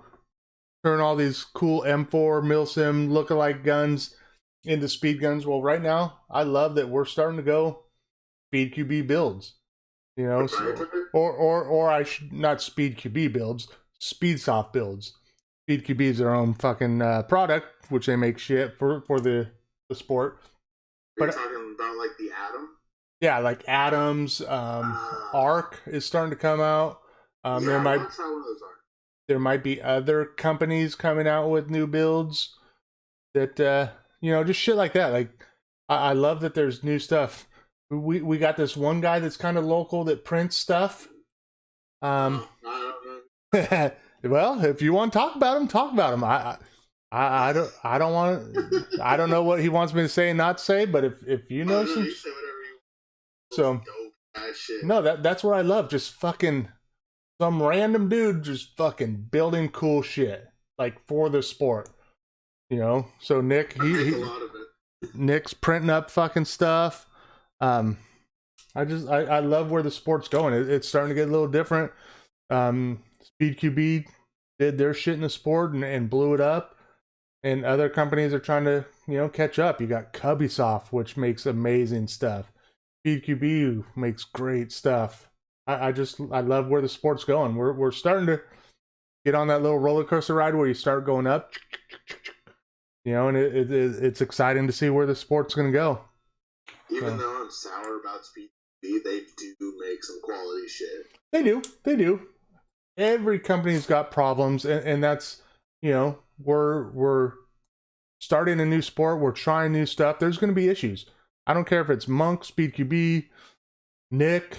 turn all these cool M4 milsim lookalike guns into speed guns. Well, right now, I love that we're starting to go speed QB builds. You know, not speed QB builds, speed soft builds. Speed QB is their own fucking product, which they make shit for the sport. You're talking about like the Atom? Yeah, like Atoms, Arc is starting to come out. Yeah, there might try one of those Arc. There might be other companies coming out with new builds that you know, just shit like that. Like I love that there's new stuff. We got this one guy that's kind of local that prints stuff. I don't know. Well, if you want to talk about him, talk about him. I don't want. I don't know what he wants me to say and not say, but if you know some, you say whatever you want. So Dope, shit. No, that's what I love. Just fucking some random dude just fucking building cool shit like for the sport, you know. So Nick, a lot of it. Nick's printing up fucking stuff. I love where the sport's going. It's starting to get a little different. Speed QB did their shit in the sport and blew it up, and other companies are trying to, you know, catch up. You got Cubbysoft, which makes amazing stuff. Speed QB makes great stuff. I love where the sport's going. We're starting to get on that little roller coaster ride where you start going up, you know, and it's exciting to see where the sport's going to go. Even though I'm sour about speed, they do make some quality shit. They do. Every company's got problems, and that's, you know, we're starting a new sport, we're trying new stuff. There's going to be issues. I don't care if it's Monk, Speed QB, Nick,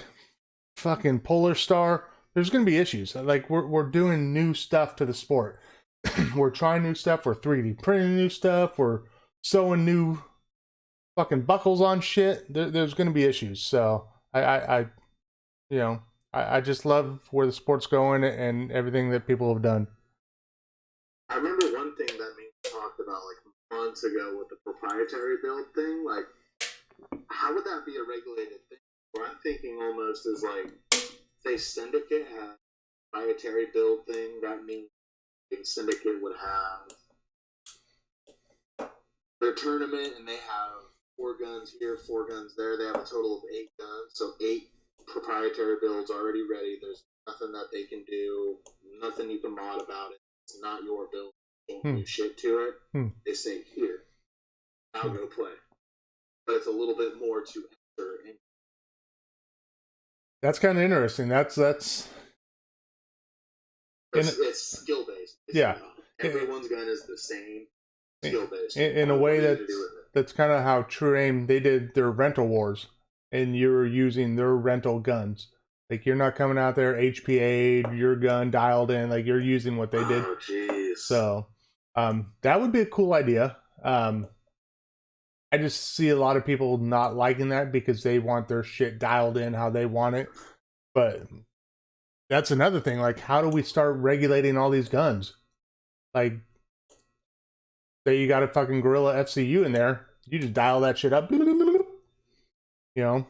fucking Polar Star. There's going to be issues. Like, we're doing new stuff to the sport. We're trying new stuff. We're 3D printing new stuff. We're sewing new fucking buckles on shit. There's going to be issues. So I you know, I just love where the sport's going and everything that people have done. I remember one thing that me talked about like months ago with the proprietary build thing. Like, how would that be a regulated thing? What I'm thinking almost is like, say Syndicate has a proprietary build thing. That means Syndicate would have their tournament and they have 4 guns here, 4 guns there. They have a total of 8 guns, so 8 proprietary builds already ready. There's nothing that they can do, nothing you can mod about it. It's not your build. You can't do shit to it. They say, here, now go play. But it's a little bit more to enter in. That's kind of interesting. That's it's skill based. Yeah. Everyone's gun is the same, skill based. In a way that's kind of how True Aim, they did their rental wars, and you're using their rental guns. Like, you're not coming out there HPA'd, your gun dialed in, like you're using what they did. Oh, jeez. So that would be a cool idea. I just see a lot of people not liking that because they want their shit dialed in how they want it. But that's another thing. Like, how do we start regulating all these guns? Like, say you got a fucking Gorilla FCU in there, you just dial that shit up. You know,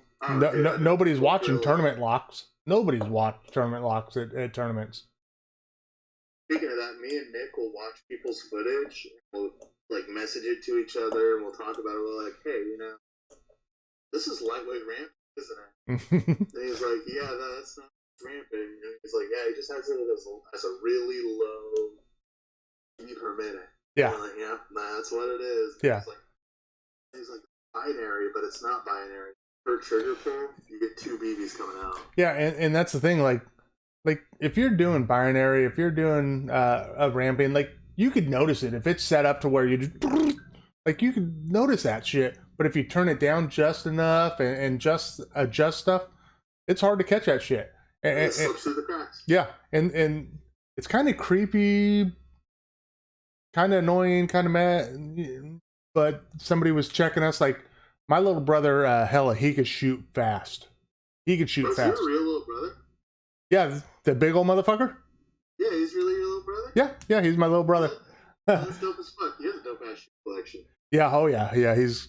nobody's watching tournament locks. Nobody's watched tournament locks at tournaments. Speaking of that, me and Nick will watch people's footage. We'll like message it to each other, and we'll talk about it. We're like, hey, you know, this is lightweight ramp, isn't it? And he's like, yeah, that's not ramping. And he's like, yeah, he just has it as a really low beat per minute. Yeah. And I'm like, yeah, that's what it is. And yeah. He's like binary, but it's not binary. Per trigger pull, you get 2 BBs coming out. Yeah, and that's the thing. Like if you're doing binary, if you're doing a ramping, like, you could notice it if it's set up to where you just like, you could notice that shit. But if you turn it down just enough and just adjust stuff, it's hard to catch that shit. And it slips through the cracks. Yeah, and it's kind of creepy, kind of annoying, kind of mad. But somebody was checking us, like, my little brother, Hella, he could shoot fast. He could shoot fast. Is he a real little brother? Yeah, the big old motherfucker. Yeah, he's really your little brother? Yeah, he's my little brother. That's dope as fuck. He has a dope ass shoe collection. Yeah, oh yeah, he's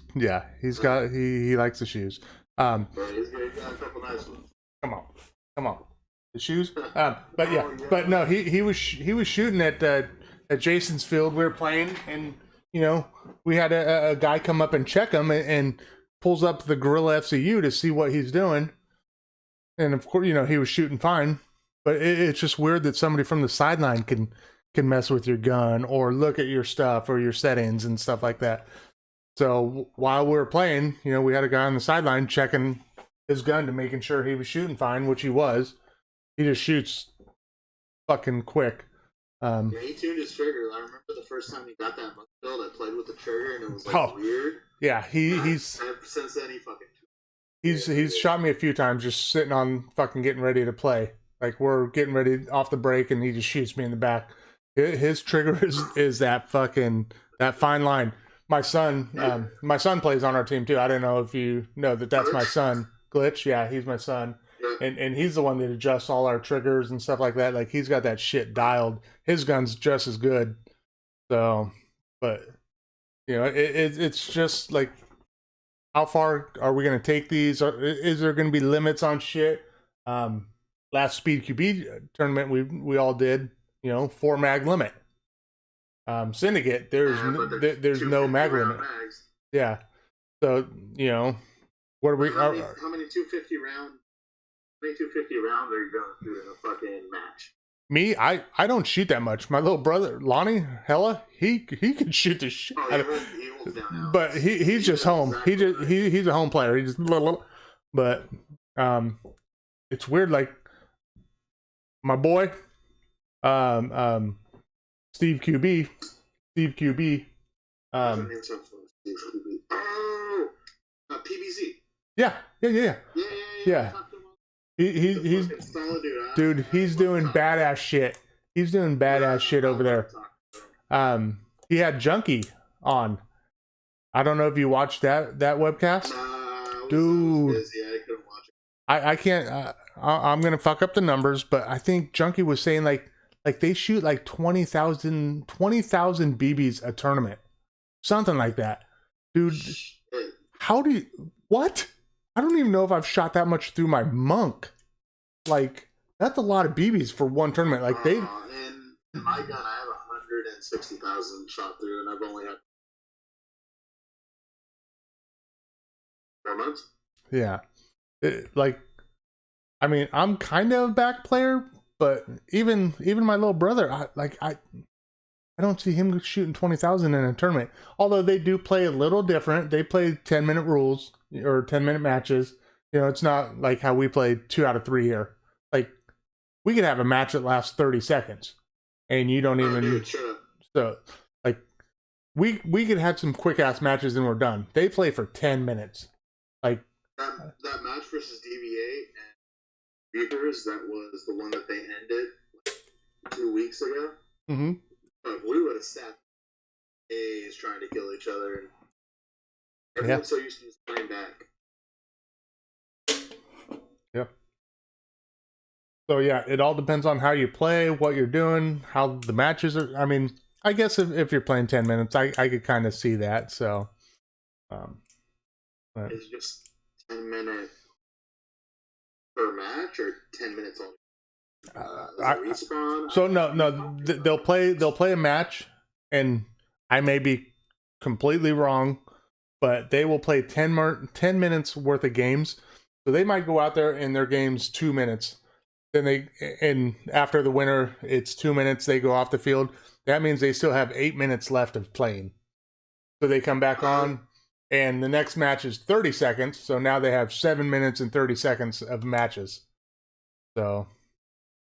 got he likes the shoes. Yeah, he's got a couple nice ones. Come on, the shoes. But yeah, but no, he was shooting at Jason's field. We were playing, and you know, we had a guy come up and check him, and pulls up the Gorilla FCU to see what he's doing, and of course, you know, he was shooting fine. But it's just weird that somebody from the sideline can mess with your gun or look at your stuff or your settings and stuff like that. So while we were playing, you know, we had a guy on the sideline checking his gun to making sure he was shooting fine, which he was. He just shoots fucking quick. Yeah, he tuned his trigger. I remember the first time he got that monk build, I played with the trigger and it was like weird. Yeah, he's since then he's shot me a few times just sitting on fucking getting ready to play. Like, we're getting ready off the break and he just shoots me in the back. His trigger is that fine line. My son plays on our team too. I don't know if you know that's my son. Glitch, yeah, he's my son. And he's the one that adjusts all our triggers and stuff like that. Like, he's got that shit dialed. His gun's just as good. So, but you know, it's just like, how far are we going to take these? Is there going to be limits on shit? Last Speed QB tournament we all did, you know, 4 mag limit. Syndicate, there's no mag limit. Mags. Yeah. So, you know, what are we? How many 250 rounds are you going through in a fucking match? Me, I don't shoot that much. My little brother, Lonnie, Hella, he can shoot the shit out of it. He holds down now. But he's just home. He's a home player. He just, but It's weird, like my boy, Steve QB, Steve QB. PBZ. Yeah. He's dude. He's doing badass shit. He's doing badass shit over there. He had Junkie on. I don't know if you watched that webcast. Dude, I couldn't watch it. I can't. I'm gonna fuck up the numbers, but I think Junkie was saying like they shoot like 20,000 BBs a tournament, something like that. Dude, how do you what? I don't even know if I've shot that much through my monk. Like, that's a lot of BBs for one tournament. Like they. In my gun, I have 160,000 shot through, and I've only had 4 months. Yeah, I mean, I'm kind of a back player, but even my little brother, I don't see him shooting 20,000 in a tournament. Although they do play a little different. They play 10-minute rules or 10-minute matches. You know, it's not like how we play 2 out of 3 here. Like, we could have a match that lasts 30 seconds, and you don't even. Dude, sure. So, like, we could have some quick ass matches and we're done. They play for 10 minutes. Like that match versus DVA and Beakers, that was the one that they ended like 2 weeks ago. Mm-hmm. We would have sat days trying to kill each other. And everyone's so used to just playing back. Yeah. So yeah, it all depends on how you play, what you're doing, how the matches are. I mean, I guess if you're playing 10 minutes, I could kind of see that. So, it's just 10 minutes per match, or 10 minutes on. Respawn? So no, they'll play a match, and I may be completely wrong, but they will play 10 minutes worth of games. So they might go out there and their game's 2 minutes. And after the winner, it's 2 minutes. They go off the field. That means they still have 8 minutes left of playing. So they come back on, and the next match is 30 seconds. So now they have 7 minutes and 30 seconds of matches. So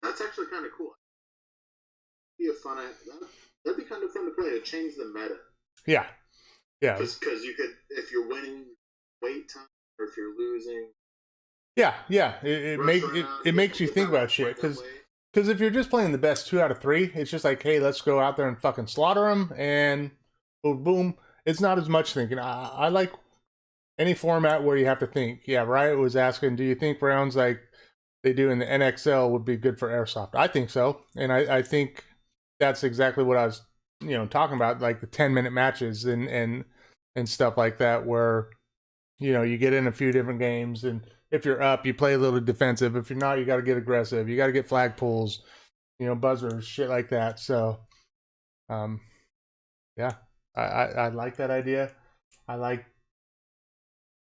that's actually kind of cool. That'd be kind of fun to play to change the meta. Yeah. Because you could, if you're winning, wait time, or if you're losing. Yeah. It makes you think about shit, because if you're just playing the best 2 out of 3, it's just like, hey, let's go out there and fucking slaughter them, and boom, boom. It's not as much thinking. I like any format where you have to think. Yeah, Riot was asking, do you think rounds like they do in the NXL would be good for Airsoft? I think so, and I think that's exactly what I was, talking about, like the 10-minute matches and stuff like that, where you get in a few different games, and if you're up, you play a little defensive. If you're not, you got to get aggressive. You got to get flag pulls, buzzers, shit like that. So, yeah, I like that idea. I like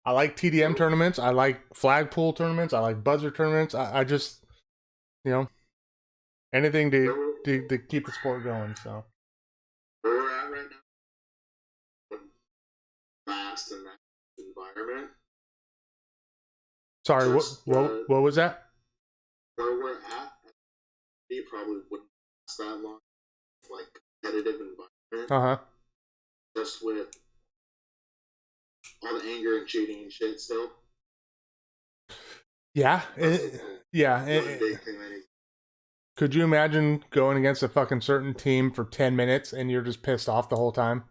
TDM tournaments. I like flag pull tournaments. I like buzzer tournaments. I just, anything to keep the sport going. So where we're at right now, last in that environment. Sorry, what was that? Where we're at, you probably wouldn't last that long. Like competitive environment. Just with all the anger and cheating and shit still. Yeah. Could you imagine going against a fucking certain team for 10 minutes and you're just pissed off the whole time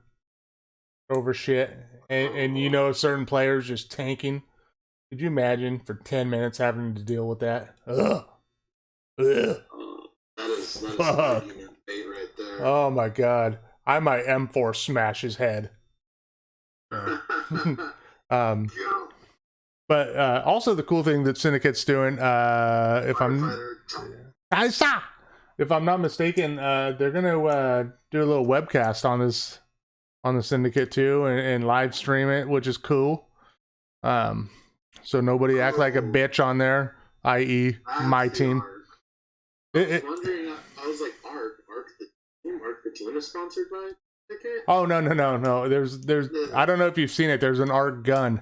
over shit, and certain players just tanking? Could you imagine for 10 minutes having to deal with that? Ugh. That is fuck. Bait right there. Oh my god. I might M4 smash his head. But also the cool thing that Syndicate's doing, if I'm not mistaken, they're gonna do a little webcast on the Syndicate too, and live stream it, which is cool. So nobody act like a bitch on there, i.e. my team. I was wondering, I was like, Arc the team is sponsored by Syndicate? Oh no. There's I don't know if you've seen it. There's an ARC gun.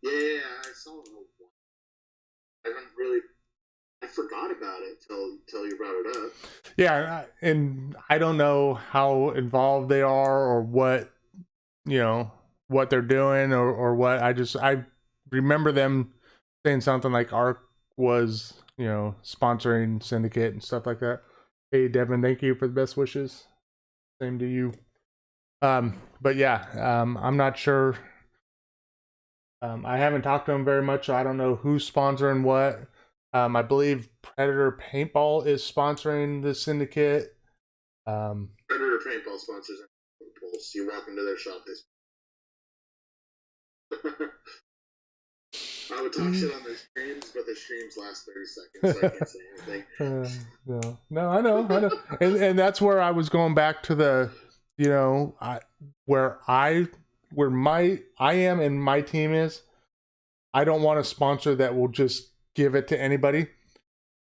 Yeah, I saw it. I forgot about it till you brought it up. Yeah, and I don't know how involved they are or what, what they're doing or what. I remember them saying something like ARC was, sponsoring Syndicate and stuff like that. Hey, Devin, thank you for the best wishes. Same to you. But yeah, I'm not sure. I haven't talked to him very much, so I don't know who's sponsoring what. I believe Predator Paintball is sponsoring the Syndicate. Predator Paintball sponsors. You walk into their shop. I would talk shit on their streams, but the streams last 30 seconds, so I can't say anything. No, I know, and that's where I was going back to the, where I am and my team is. I don't want a sponsor that will just give it to anybody.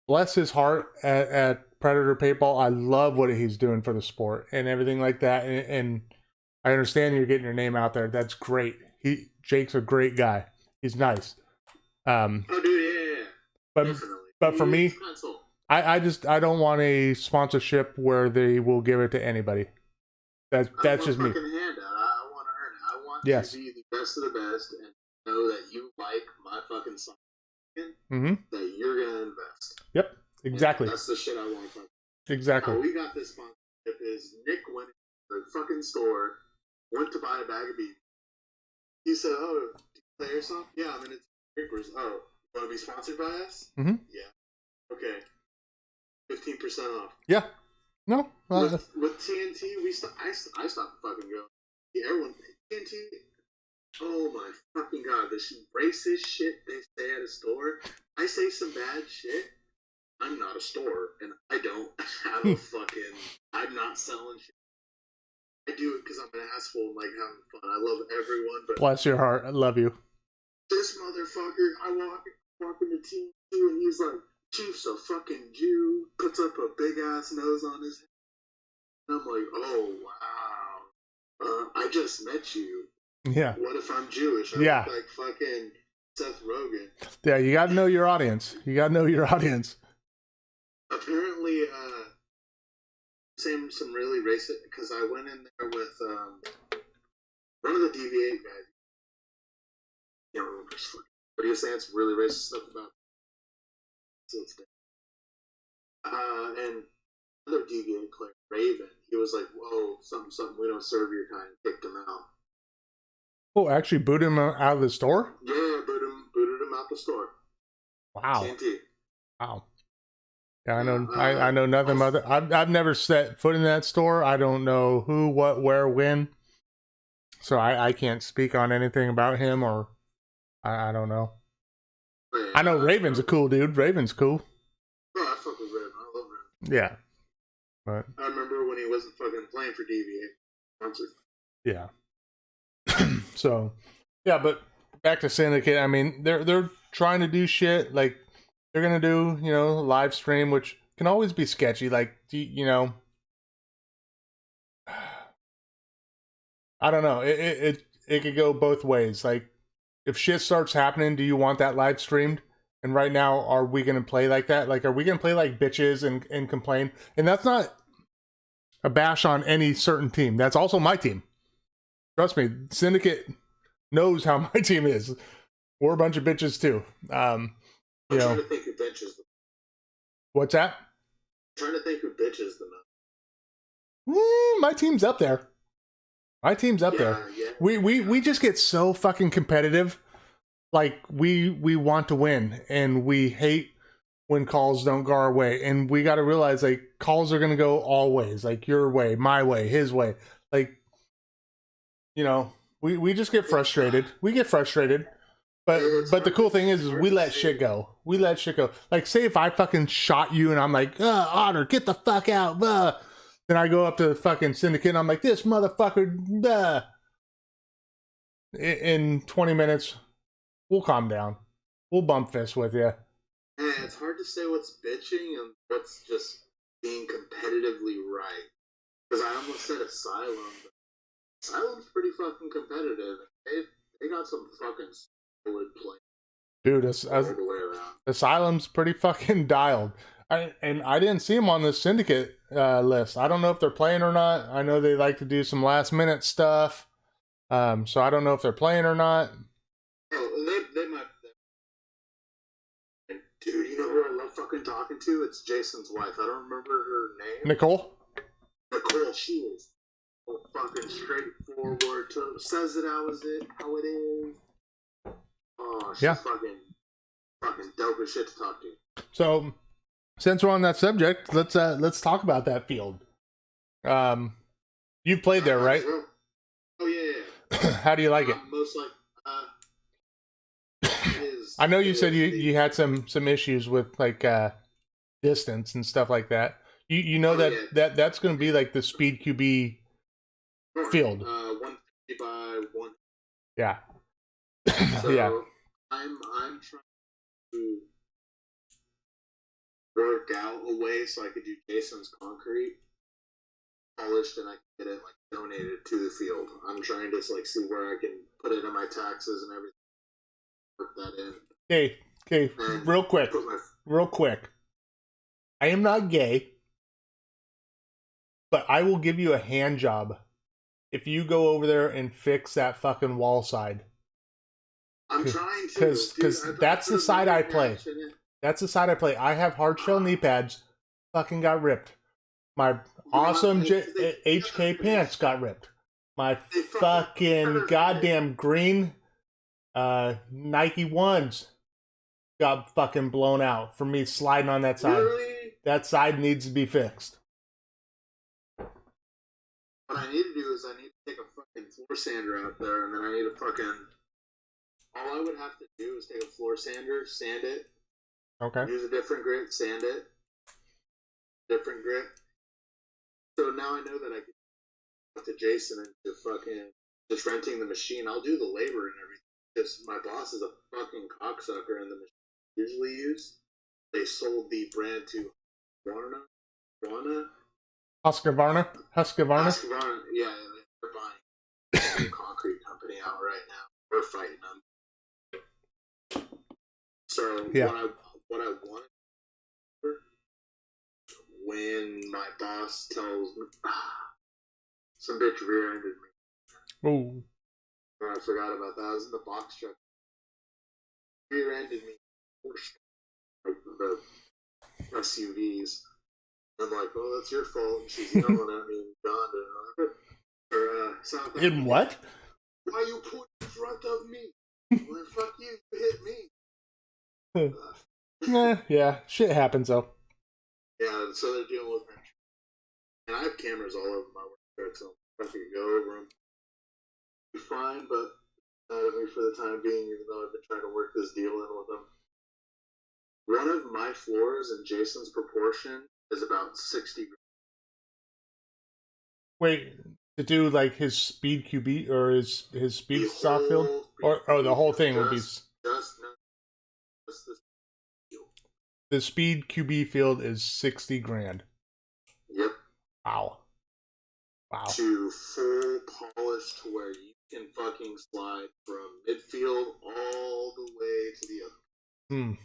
Bless his heart at Predator Paintball. I love what he's doing for the sport and everything like that. And I understand you're getting your name out there. That's great. Jake's a great guy. He's nice. Oh, dude, yeah. But definitely. But for me, I don't want a sponsorship where they will give it to anybody. That's just me. Handout. I want to earn it. I want yes. to be the best of the best and know that you like my fucking song. That you're gonna invest. Yep, exactly. And that's the shit I want from. Exactly. How we got this sponsorship is Nick went to the fucking store, went to buy a bag of beef. He said, "Oh, do you play airsoft? Yeah, I'm in it. Oh, you want to be sponsored by us? Mm-hmm. Yeah. Okay. 15% off. Yeah. No. With TNT, I stopped fucking going. Everyone TNT. Oh my fucking god! This racist shit they say at a store. I say some bad shit. I'm not a store, and I don't have a fucking. I'm not selling shit. I do it because I'm an asshole and like having fun. I love everyone, but bless your heart. I love you. This motherfucker, I walk into TNT and he's like, Chief's a fucking Jew. Puts up a big ass nose on his head. And I'm like, oh wow. I just met you. Yeah. What if I'm Jewish? I yeah. look like fucking Seth Rogen. Yeah, you gotta know your audience. Apparently, some really racist, because I went in there with one of the DV8 guys. Can't remember his fucking, but he was saying some really racist stuff about and another DV8 player, Raven, he was like, whoa, something, we don't serve your kind, kicked him out. Oh, actually booted him out of the store? Yeah, booted him out the store. Wow. TNT. Wow. Yeah, I know nothing about that. I've never set foot in that store. I don't know who, what, where, when. So I can't speak on anything about him, or I don't know. Yeah, I know Raven's a cool dude. Raven's cool. Oh, I fuck with Raven. I love Raven. Yeah. But I remember when he wasn't fucking playing for DVA. Yeah. So, yeah, but back to Syndicate. I mean, they're trying to do shit. Like, they're gonna do, live stream, which can always be sketchy. Like, I don't know. It could go both ways. Like, if shit starts happening, do you want that live streamed? And right now, are we gonna play like that? Like, are we gonna play like bitches and complain? And that's not a bash on any certain team. That's also my team. Trust me, Syndicate knows how my team is. We're a bunch of bitches too. I'm trying to think who bitches them. What's that? I'm trying to think who bitches them. My team's up there. My team's up there. Yeah. We just get so fucking competitive. Like, we want to win, and we hate when calls don't go our way. And we got to realize, like, calls are going to go all ways. Like, your way, my way, his way. Like, we just get frustrated. We get frustrated. But the cool thing is we let shit go. We let shit go. Like, say if I fucking shot you and I'm like, Otter, get the fuck out. Then I go up to the fucking Syndicate and I'm like, this motherfucker. In 20 minutes, we'll calm down. We'll bump fists with you. Yeah, it's hard to say what's bitching and what's just being competitively right. Because I almost said Asylum. But Asylum's pretty fucking competitive. They got some fucking solid play. Dude, all the way around. Asylum's pretty fucking dialed. And I didn't see him on the syndicate list. I don't know if they're playing or not. I know they like to do some last minute stuff. So I don't know if they're playing or not. Oh, they might. Dude, you know who I love fucking talking to? It's Jason's wife. I don't remember her name. Nicole? Nicole, she is fucking straightforward. Says it how it is. Oh, she's fucking dope as shit to talk to. So, since we're on that subject, let's talk about that field. You've played there, right? Oh yeah. How do you like it? Most like I know you said you had some issues with like distance and stuff like that. You know that's going to be like the speed QB field. 150 by 1. Yeah. So yeah. I'm trying to work out a way so I could do Jason's concrete polished and I can get it like donated to the field. I'm trying to like see where I can put it in my taxes and everything. Work that in. Okay, real quick. I am not gay, but I will give you a hand job if you go over there and fix that fucking wall side. I'm trying to. Because that's the side I play. That's the side I play. I have hard shell knee pads. Fucking got ripped. My awesome HK pants got ripped. My fucking goddamn green Nike ones got fucking blown out from me sliding on that side. Really? That side needs to be fixed. What I need to do is I need to take a fucking floor sander out there, and then I need to fucking. All I would have to do is take a floor sander, sand it. Okay. Use a different grit, sand it. Different grit. So now I know that I can talk to Jason and to fucking just renting the machine. I'll do the labor and everything. Because my boss is a fucking cocksucker, and the machine I usually use, they sold the brand to Husqvarna. Husqvarna? Yeah, they're buying a concrete company out right now. We're fighting them. So what I want when my boss tells me some bitch rear-ended me. Ooh. I forgot about that. I was in the box truck. Rear-ended me. The SUVs. I'm like, well, that's your fault. She's yelling at me in Uganda. Or South Africa. In what? Why you put in front of me? Well, fuck you. You hit me. Yeah, shit happens though. Yeah, so they're dealing with me. And I have cameras all over my work truck, so I can go over them. Be fine, but not of me for the time being, even though I've been trying to work this deal in with them. One of my floors in Jason's proportion is about 60. Wait, to do like his speed QB or his speed soft field, or the whole thing would be just the speed QB field is $60,000. Yep. Wow. To full polish to where you can fucking slide from midfield all the way to the other.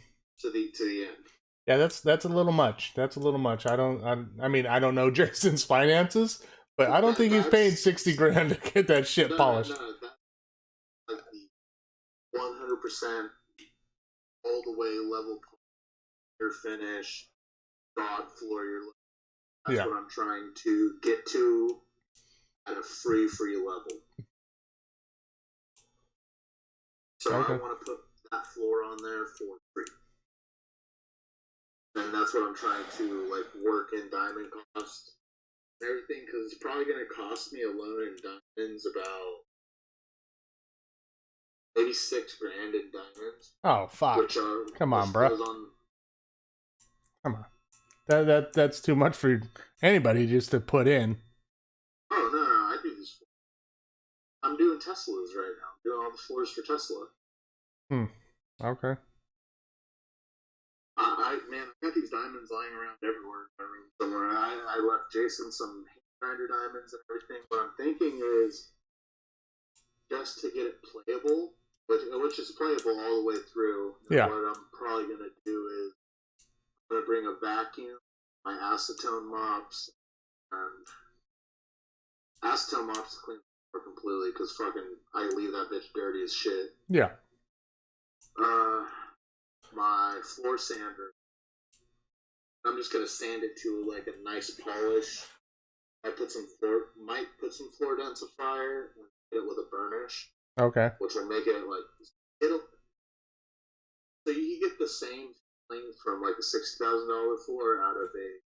To the end. Yeah, that's a little much. I mean, I don't know Jason's finances, but I don't think he's paying $60,000 to get that shit polished. No, that's like the 100% all the way level your finish, God floor your level. That's what I'm trying to get to at a free level. So I want to put that floor on there for free. And that's what I'm trying to like work in diamond cost and everything, because it's probably going to cost me alone in diamonds about maybe $6,000 in diamonds. Oh fuck! Come on, bro. Come on. That's too much for anybody just to put in. Oh no! I do this. I'm doing Teslas right now. I'm doing all the floors for Tesla. Okay. I got these diamonds lying around everywhere in my room somewhere. I left Jason some grinder diamonds and everything. What I'm thinking is just to get it playable, which is playable all the way through. Yeah. What I'm probably gonna do is I'm gonna bring a vacuum, my acetone mops, and acetone mops to clean the floor completely because fucking I leave that bitch dirty as shit. Yeah. My floor sander. I'm just gonna sand it to like a nice polish. I might put some floor densifier and hit it with a burnish. Okay. Which will make it like it'll. So you get the same feeling from like a $60,000 floor out of a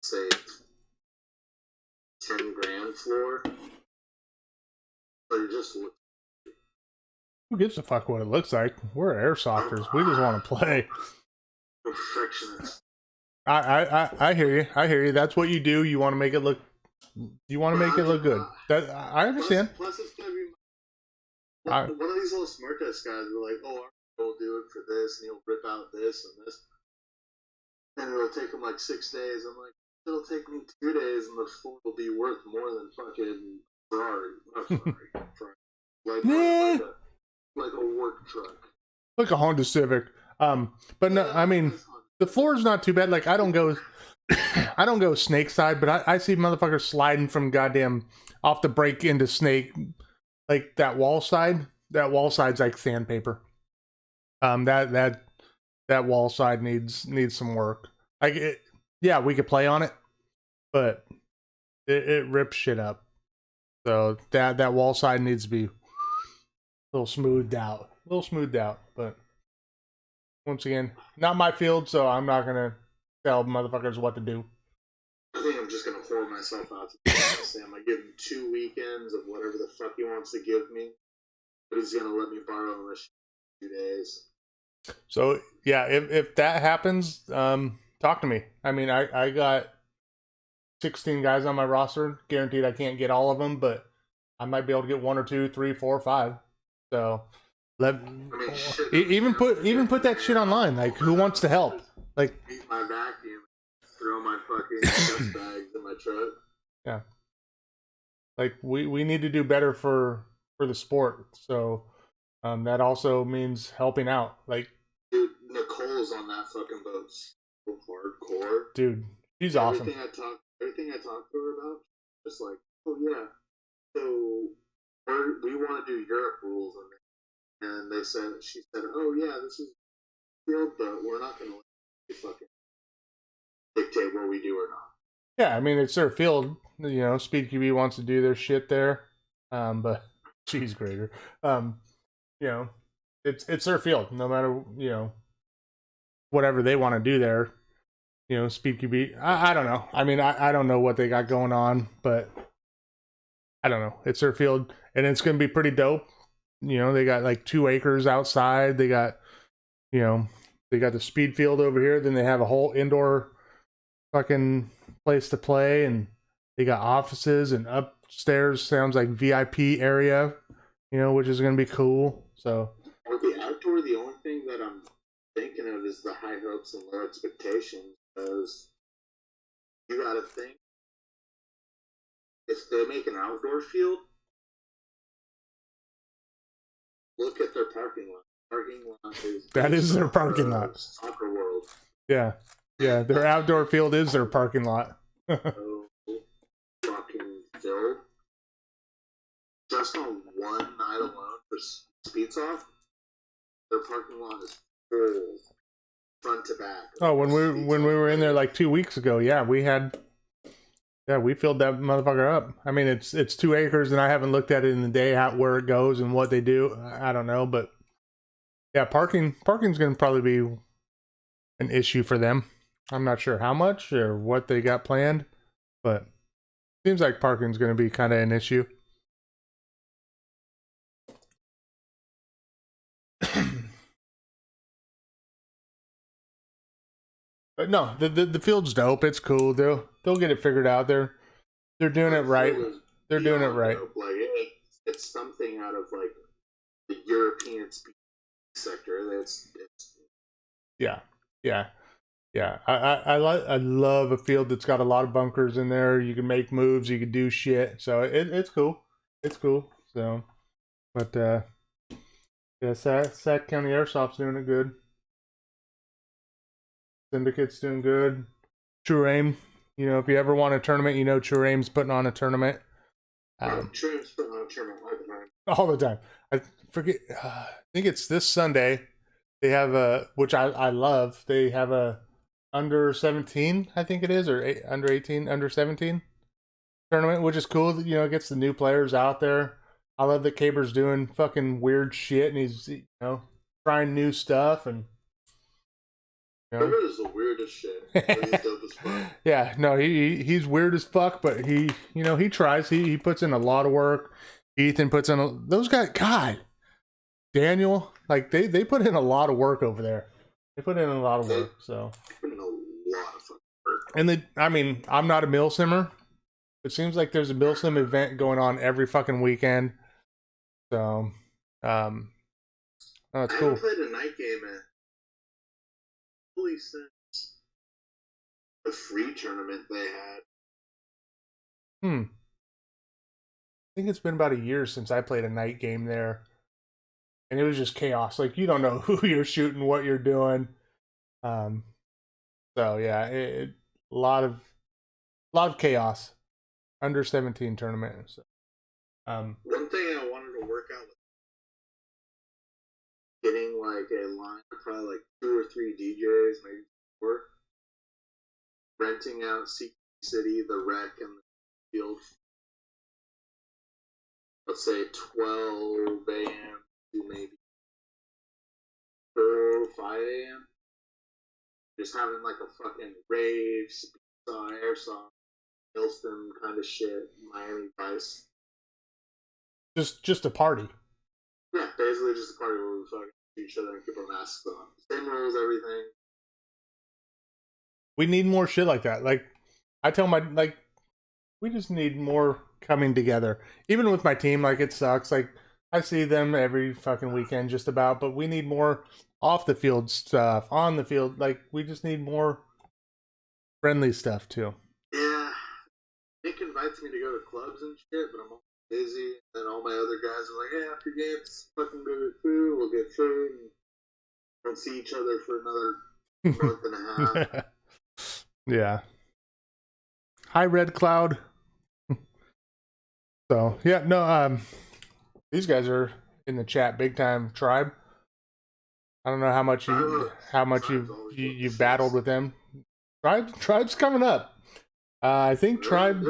say $10,000 floor, but it just looks. Who gives a fuck what it looks like? We're airsofters. We just want to play. Perfectionist. I hear you. I hear you. That's what you do. You want to make it look. You want to make it look good. That I understand. Plus it's gonna be. One of these little smart ass guys were like, "Oh, I'll do it for this, and he'll rip out this and this, and it'll take him like 6 days." I'm like, "It'll take me 2 days, and the floor will be worth more than fucking Ferrari." Not Ferrari. Like a work truck. Like a Honda Civic. But no, I mean, the floor's not too bad. Like I don't go snake side, but I see motherfuckers sliding from goddamn off the brake into snake. Like that wall side's like sandpaper. That wall side needs some work. Like yeah, we could play on it, but it rips shit up. So that wall side needs to be a little smoothed out. But once again, not my field, so I'm not gonna tell motherfuckers what to do. I think I'm just gonna whore myself out to Sam. I give him 2 weekends of whatever the fuck he wants to give me, but he's gonna let me borrow this 2 days. So yeah, if that happens, talk to me. I mean, I got 16 guys on my roster. Guaranteed, I can't get all of them, but I might be able to get 1 or 2, 3, 4, 5. So even put that shit online. Like, who wants to help? Like, use my vacuum, throw my fucking dust bags in my truck. Yeah. Like we need to do better for the sport. So that also means helping out. Like, dude, Nicole's on that fucking boat so hardcore. Dude, she's awesome. Everything I talked to her about, just like, oh yeah, so we want to do Europe rules on it, and she said, oh yeah, this is field, but we're not going to let you fucking dictate what we do or not. Yeah, I mean, it's their field. You know, Speed QB wants to do their shit there, but she's greater. You know, it's their field. No matter, you know, whatever they want to do there. You know, Speed QB. I don't know. I mean, I don't know what they got going on, but I don't know. It's their field, and it's going to be pretty dope. You know, they got like 2 acres outside. They got, you know, they got the speed field over here. Then they have a whole indoor fucking place to play, and they got offices, and upstairs sounds like VIP area, you know, which is going to be cool. So with the outdoor, the only thing that I'm thinking of is the high hopes and low expectations, because you got to think, if they make an outdoor field, look at their parking lot. That is their parking lot. Soccer World. Yeah, their outdoor field is their parking lot. So fucking filled. Just on one night alone for Speed's off, their parking lot is full, front to back. Oh, when we were in there like 2 weeks ago, yeah, we filled that motherfucker up. I mean, it's 2 acres, and I haven't looked at it in the day where it goes and what they do. I don't know, but yeah, parking's going to probably be an issue for them. I'm not sure how much or what they got planned, but seems like parking's going to be kind of an issue. But no, the field's dope. It's cool. They'll get it figured out. They're doing it right. They're doing it right. Like it's something out of like the European speed sector. Yeah. I love a field that's got a lot of bunkers in there. You can make moves. You can do shit. So it's cool. It's cool. So, but Yeah, Sac County Airsoft's doing it good. Syndicate's doing good. True Aim. You know, if you ever want a tournament, you know True Aim's putting on a tournament. True Aim's putting on a tournament all the time. All the time. I forget. I think it's this Sunday. They have a, which I love. They have a under 17, I think it is, or under 18, under 17 tournament, which is cool. You know, it gets the new players out there. I love that Caber's doing fucking weird shit, and he's, you know, trying new stuff, and you know. Caber is the weirdest shit. He's dope as fuck. Yeah, no, he's weird as fuck, but he, you know, he tries. He puts in a lot of work. Ethan puts in those guys. God, Daniel, like they put in a lot of work over there. They put in a lot of work. So put in a lot of fucking work. And I mean, I'm not a mill simmer. It seems like there's a mill sim event going on every fucking weekend. So, oh, it's cool. I played a night game at since the free tournament they had. I think it's been about a year since I played a night game there. And it was just chaos. Like, you don't know who you're shooting, what you're doing. So yeah, a lot of chaos. Under 17 tournament. So, one thing I wanted to work out with getting like a line of probably like 2 or 3 DJs, maybe 4, renting out City, the Rec, and the Field. Let's say 12 a.m. to maybe 4 or 5 a.m. Just having like a fucking rave, airsoft, Milston kind of shit, Miami Vice. Just a party. Yeah, basically just a party where we fucking each other and keep our masks on. Same rules, everything. We need more shit like that. Like, I tell we just need more coming together. Even with my team, like, it sucks. Like, I see them every fucking weekend just about, but we need more off the field stuff, on the field. Like, we just need more friendly stuff too. Yeah. Nick invites me to go to clubs and shit, but I'm busy. And all my other guys are like, hey, after games, fucking go get food. We'll get food. And don't see each other for another month and a half. Yeah. Hi, Red Cloud. So, yeah, no, these guys are in the chat big time. Tribe. I don't know how much you've battled with them. Tribe's coming up. I think Tribe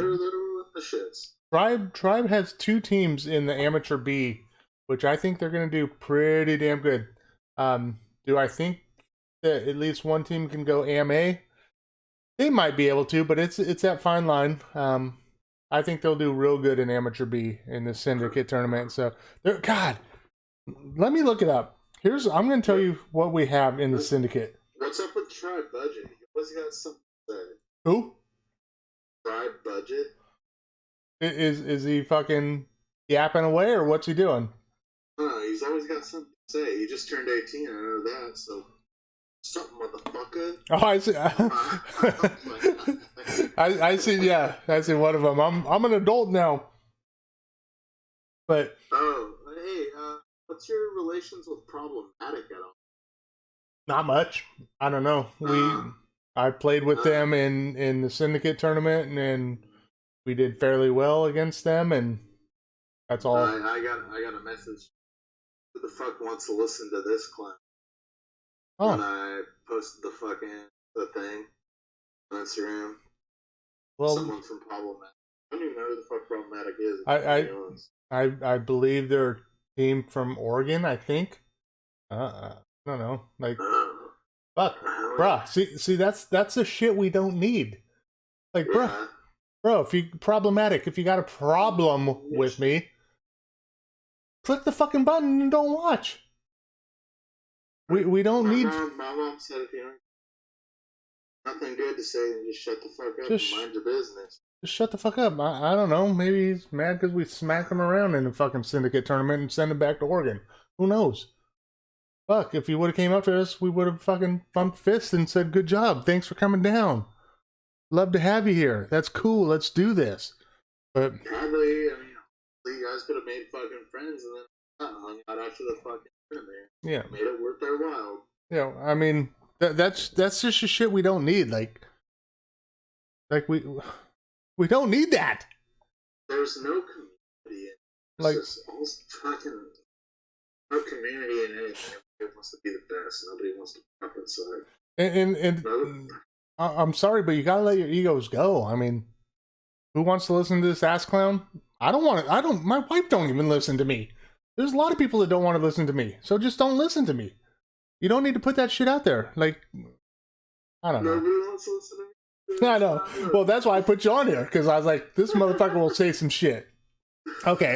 has 2 teams in the amateur B, which I think they're going to do pretty damn good. Do I think that at least one team can go AMA? They might be able to, but it's that fine line. I think they'll do real good in amateur B in the syndicate tournament. So, God, let me look it up. I'm going to tell you what we have in the syndicate. What's up with Tribe Budget? He always got something to say. Who? Tribe Budget. Is he fucking yapping away, or what's he doing? No, he's always got something to say. He just turned 18, I know that, so something, motherfucker. Oh, I see. I see. Yeah, I see one of them. I'm an adult now. But hey, what's your relations with Problematic at all? Not much. I don't know. I played with them in the syndicate tournament, and we did fairly well against them, and that's all. I got a message. Who the fuck wants to listen to this class? Oh. And I posted the thing on Instagram. Well, someone from Problematic. I don't even know who the fuck Problematic is. I believe they're a team from Oregon, I think. I don't know. Like, fuck, bruh. See, that's the shit we don't need. Like, bruh, if you got a problem with me, click the fucking button and don't watch. We don't need. My mom said if you don't nothing good to say, then just shut the fuck up and mind your business. Just shut the fuck up. I don't know. Maybe he's mad because we smacked him around in the fucking syndicate tournament and sent him back to Oregon. Who knows? Fuck, if he would have came up to us, we would have fucking bumped fists and said, good job. Thanks for coming down. Love to have you here. That's cool. Let's do this. But probably, I mean, you guys could have made fucking friends and then hung out after the fucking Yeah. Made it worth their while. Yeah, I mean that's just the shit we don't need. Like we don't need that. There's no community. It's like just all fucking no community in anything. Everybody wants to be the best. Nobody wants to fuck inside. And I'm sorry, but you gotta let your egos go. I mean, who wants to listen to this ass clown? I don't want to. I don't. My wife don't even listen to me. There's a lot of people that don't want to listen to me, so just don't listen to me. You don't need to put that shit out there. Like, I don't know. Nobody wants to listen to me. I know. Well, that's why I put you on here, because I was like, this motherfucker will say some shit. Okay.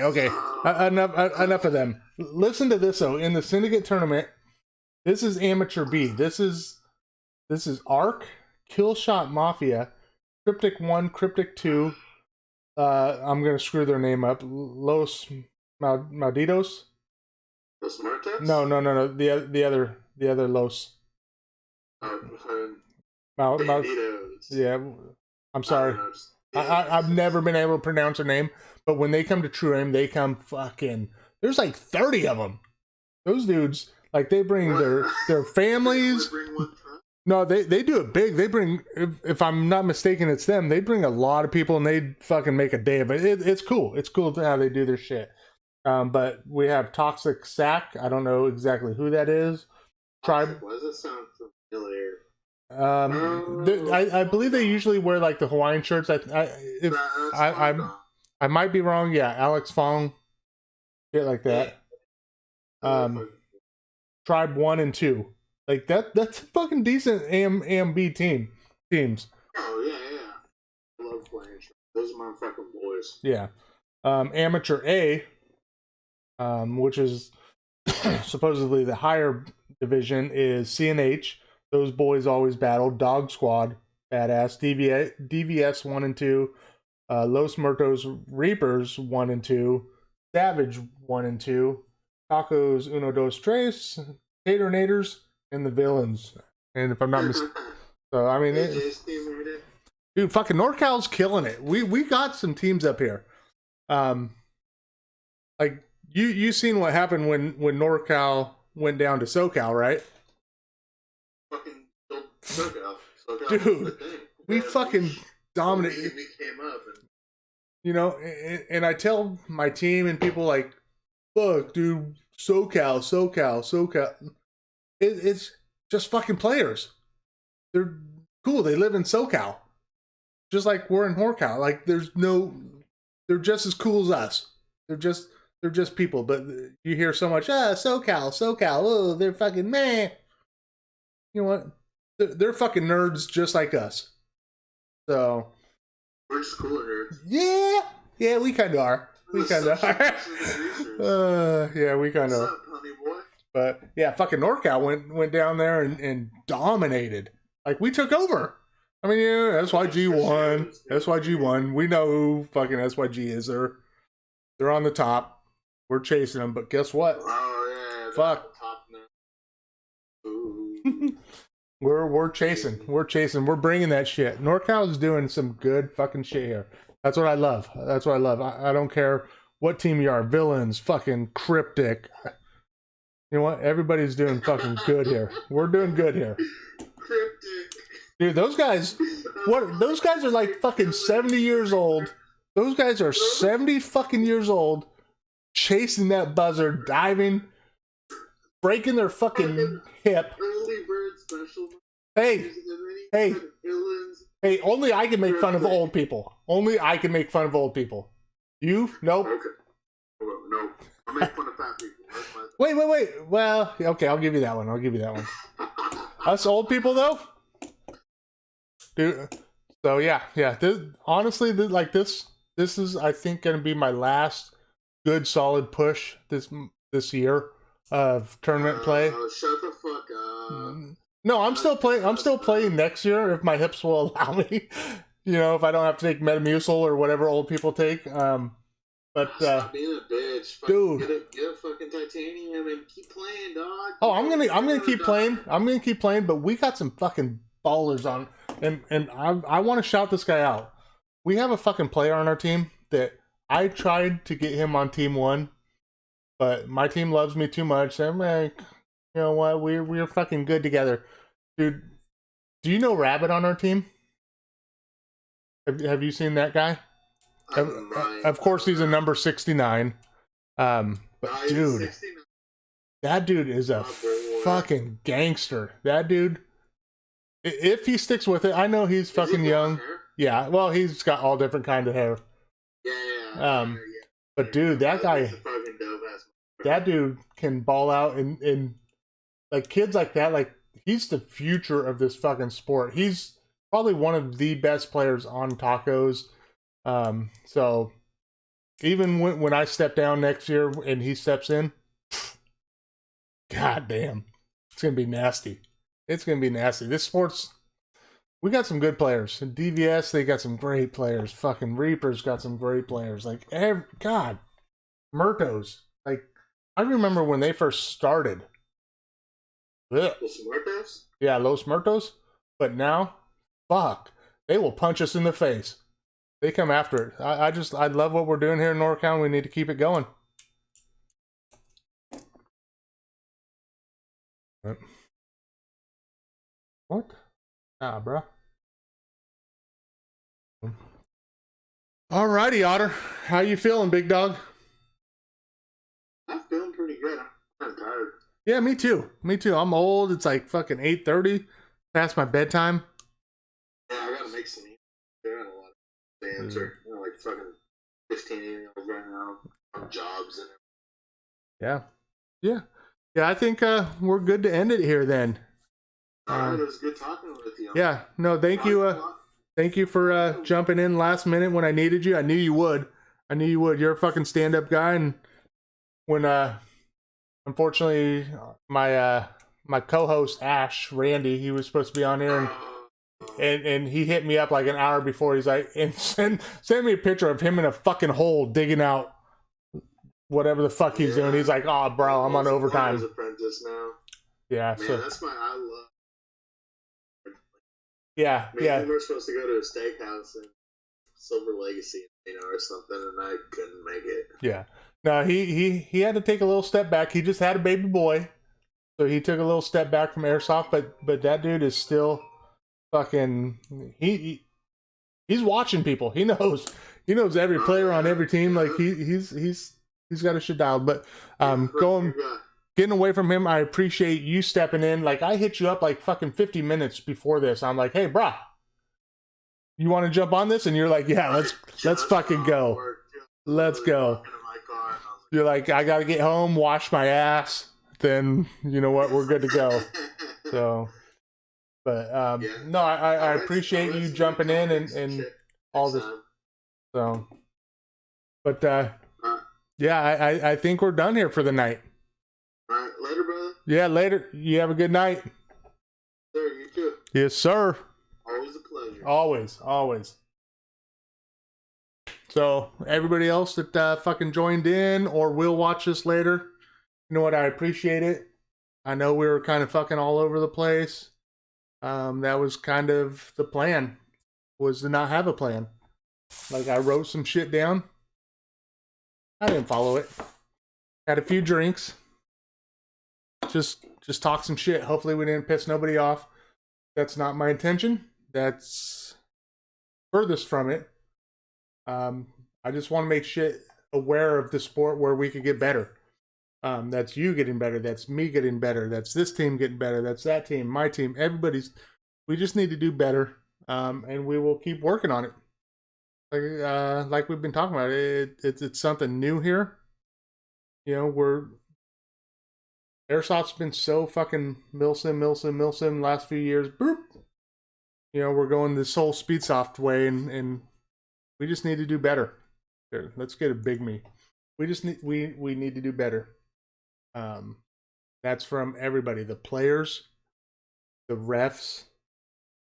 Enough of them. Listen to this though. In the syndicate tournament, this is amateur B. This is Arc, Killshot Mafia, Cryptic 1, Cryptic 2. I'm gonna screw their name up. Los Malditos. Los Martes? No. The other Los. Yeah. I'm sorry. I've never been able to pronounce their name, but when they come to True Aim, they come fucking. There's like 30 of them. Those dudes, like, they bring their families. No, they do it big. They bring, if I'm not mistaken, it's them. They bring a lot of people and they fucking make a day of it. It's cool. It's cool how they do their shit. But we have Toxic Sack. I don't know exactly who that is. Tribe. Why does it sound familiar? I believe they usually wear like the Hawaiian shirts. I might be wrong. Yeah, Alex Fong, shit like that. Tribe 1 and 2. Like that's a fucking decent AMB teams. Oh yeah. I love playing. Those are my fucking boys. Yeah. Amateur A, which is supposedly the higher division, is CNH. Those boys always battle. Dog Squad, badass. DVS 1 and 2. Los Muertos Reapers 1 and 2. Savage 1 and 2. Tacos Uno Dos Tres. Taternators. And the Villains. And if I'm not mistaken. So, I mean, dude, fucking NorCal's killing it. We got some teams up here. Like, you seen what happened when NorCal went down to SoCal, right? Fucking SoCal. Dude, we fucking dominated. We came up and... You know, and I tell my team and people like, fuck, dude, SoCal. It's just fucking players. They're cool. They live in SoCal. Just like we're in NorCal. Like, they're just as cool as us. They're just people. But you hear so much, SoCal, oh, they're fucking meh. You know what? They're fucking nerds just like us. So. We're just cooler nerds. Yeah, we kind of are. We kind of are. Yeah, we kind of are. What's up, honey boy? But yeah, fucking NorCal went down there and dominated. Like, we took over. I mean, yeah, SYG won. SYG won. We know who fucking SYG is. They're on the top. We're chasing them, but guess what? Oh yeah. Fuck. Top now. We're chasing. We're bringing that shit. NorCal is doing some good fucking shit here. That's what I love. I don't care what team you are. Villains, fucking Cryptic. You know what? Everybody's doing fucking good here. We're doing good here. Cryptic. Dude, those guys are like fucking 70 years old. Those guys are 70 fucking years old, chasing that buzzard, diving, breaking their fucking hip. Early bird special. Hey, only I can make fun of old people. Only I can make fun of old people. You? Nope. Okay. No. I make fun of fat people. Wait. Well, okay, I'll give you that one. Us old people, though? Dude, so yeah. Honestly, this is, I think, going to be my last good, solid push this year of tournament play. Shut the fuck up. No, I'm still playing next year if my hips will allow me. You know, if I don't have to take Metamucil or whatever old people take. Stop being a bitch. Dude, get a fucking titanium and keep playing, dog. Oh, I'm gonna keep playing. But we got some fucking ballers on, and I want to shout this guy out. We have a fucking player on our team that I tried to get him on Team 1, but my team loves me too much. I'm like, you know what? We're fucking good together, dude. Do you know Rabbit on our team? Have you seen that guy? Of course, he's a number 69. But dude, that dude is a fucking gangster. That dude, if he sticks with it, I know he's fucking young. Yeah, well, he's got all different kind of hair. Yeah. But dude, that dude can ball out, and like kids like that, like he's the future of this fucking sport. He's probably one of the best players on tacos. So even when I step down next year and he steps in, god damn, it's gonna be nasty. It's gonna be nasty. This sport's, we got some good players. In DVS, they got some great players. Fucking Reaper's got some great players. Like, God, Murtos. Like, I remember when they first started. Ugh. Los Muertos? Yeah, Los Muertos. But now, fuck, they will punch us in the face. They come after it. I love what we're doing here in NorCal. We need to keep it going. What? Nah, bro. Alrighty, Otter. How you feeling, big dog? I'm feeling pretty good. I'm tired. Yeah, me too. Me too. I'm old. It's like fucking 8:30. Past my bedtime. Yeah, I gotta make some emails. There are a lot of answer. You know, like fucking 15 emails right now on jobs and everything. Yeah. I think we're good to end it here then. Alright, it was good talking with you. Yeah. No, thank you. Thank you for jumping in last minute when I needed you. I knew you would. You're a fucking stand-up guy, and when unfortunately my co-host Ash Randy, he was supposed to be on here, and he hit me up like an hour before. He's like, and send me a picture of him in a fucking hole digging out whatever the fuck he's doing. He's like, oh bro, I'm on overtime. Apprentice now. Yeah, man, so that's why I love. Yeah. We were supposed to go to a steakhouse in Silver Legacy, or something, and I couldn't make it. Yeah. No, he had to take a little step back. He just had a baby boy, so he took a little step back from airsoft. But that dude is still fucking. He's watching people. He knows every player on every team. Like he's got his shit dialed. But getting away from him, I appreciate you stepping in. Like, I hit you up like fucking 50 minutes before this. I'm like, hey, brah, you want to jump on this? And you're like, yeah, let's fucking go. Let's go. You're like, I got to get home, wash my ass. Then, you know what? We're good to go. So, but, no, I appreciate you jumping in and all this. So, but, yeah, I think we're done here for the night. All right, later, brother. Yeah, later. You have a good night. Sir, you too. Yes, sir. Always a pleasure. Always. So, everybody else that fucking joined in or will watch this later, you know what? I appreciate it. I know we were kind of fucking all over the place. That was kind of the plan, was to not have a plan. Like, I wrote some shit down. I didn't follow it. Had a few drinks. Just talk some shit. Hopefully we didn't piss nobody off. That's not my intention. That's furthest from it. I just want to make shit aware of the sport where we could get better. That's you getting better. That's me getting better. That's this team getting better. That's that team, my team, everybody's. We just need to do better. And we will keep working on it. Like we've been talking about, it's something new here. You know, Airsoft's been so fucking milsim last few years. Boop. You know, we're going this whole Speedsoft way, and we just need to do better. Here, let's get a big me. We just need we need to do better. That's from everybody: the players, the refs,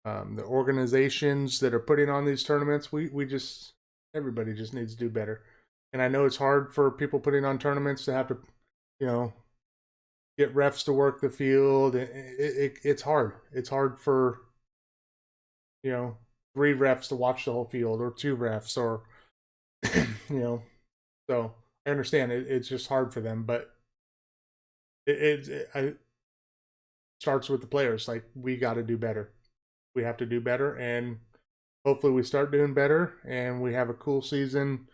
the organizations that are putting on these tournaments. Everybody just needs to do better. And I know it's hard for people putting on tournaments to have to, you know, get refs to work the field. It's hard. It's hard for, you know, 3 refs to watch the whole field, or 2 refs, or you know. So I understand it's just hard for them, but it starts with the players. Like, we got to do better. We have to do better, and hopefully we start doing better, and we have a cool season.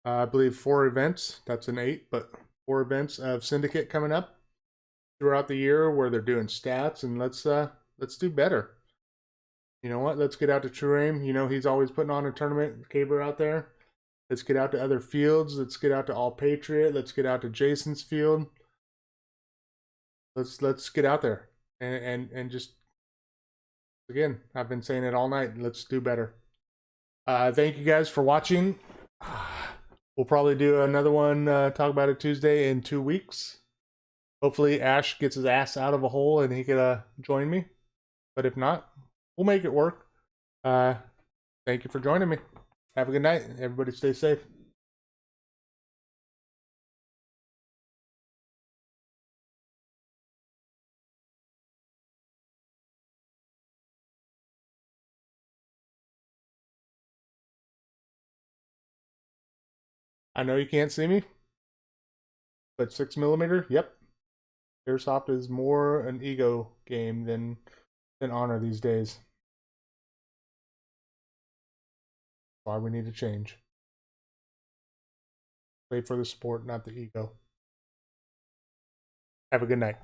I believe 4 events. That's an 8, but 4 events of Syndicate coming up throughout the year where they're doing stats, and let's do better. You know what? Let's get out to True Aim. You know, he's always putting on a tournament caber out there. Let's get out to other fields. Let's get out to All Patriot. Let's get out to Jason's field. Let's get out there and just, again, I've been saying it all night. Let's do better. Thank you guys for watching. We'll probably do another one, Talk About It Tuesday, in 2 weeks. Hopefully Ash gets his ass out of a hole and he could join me. But if not, we'll make it work. Thank you for joining me. Have a good night. Everybody stay safe. I know you can't see me, but 6mm, yep. Airsoft is more an ego game than honor these days. Why we need to change. Play for the sport, not the ego. Have a good night.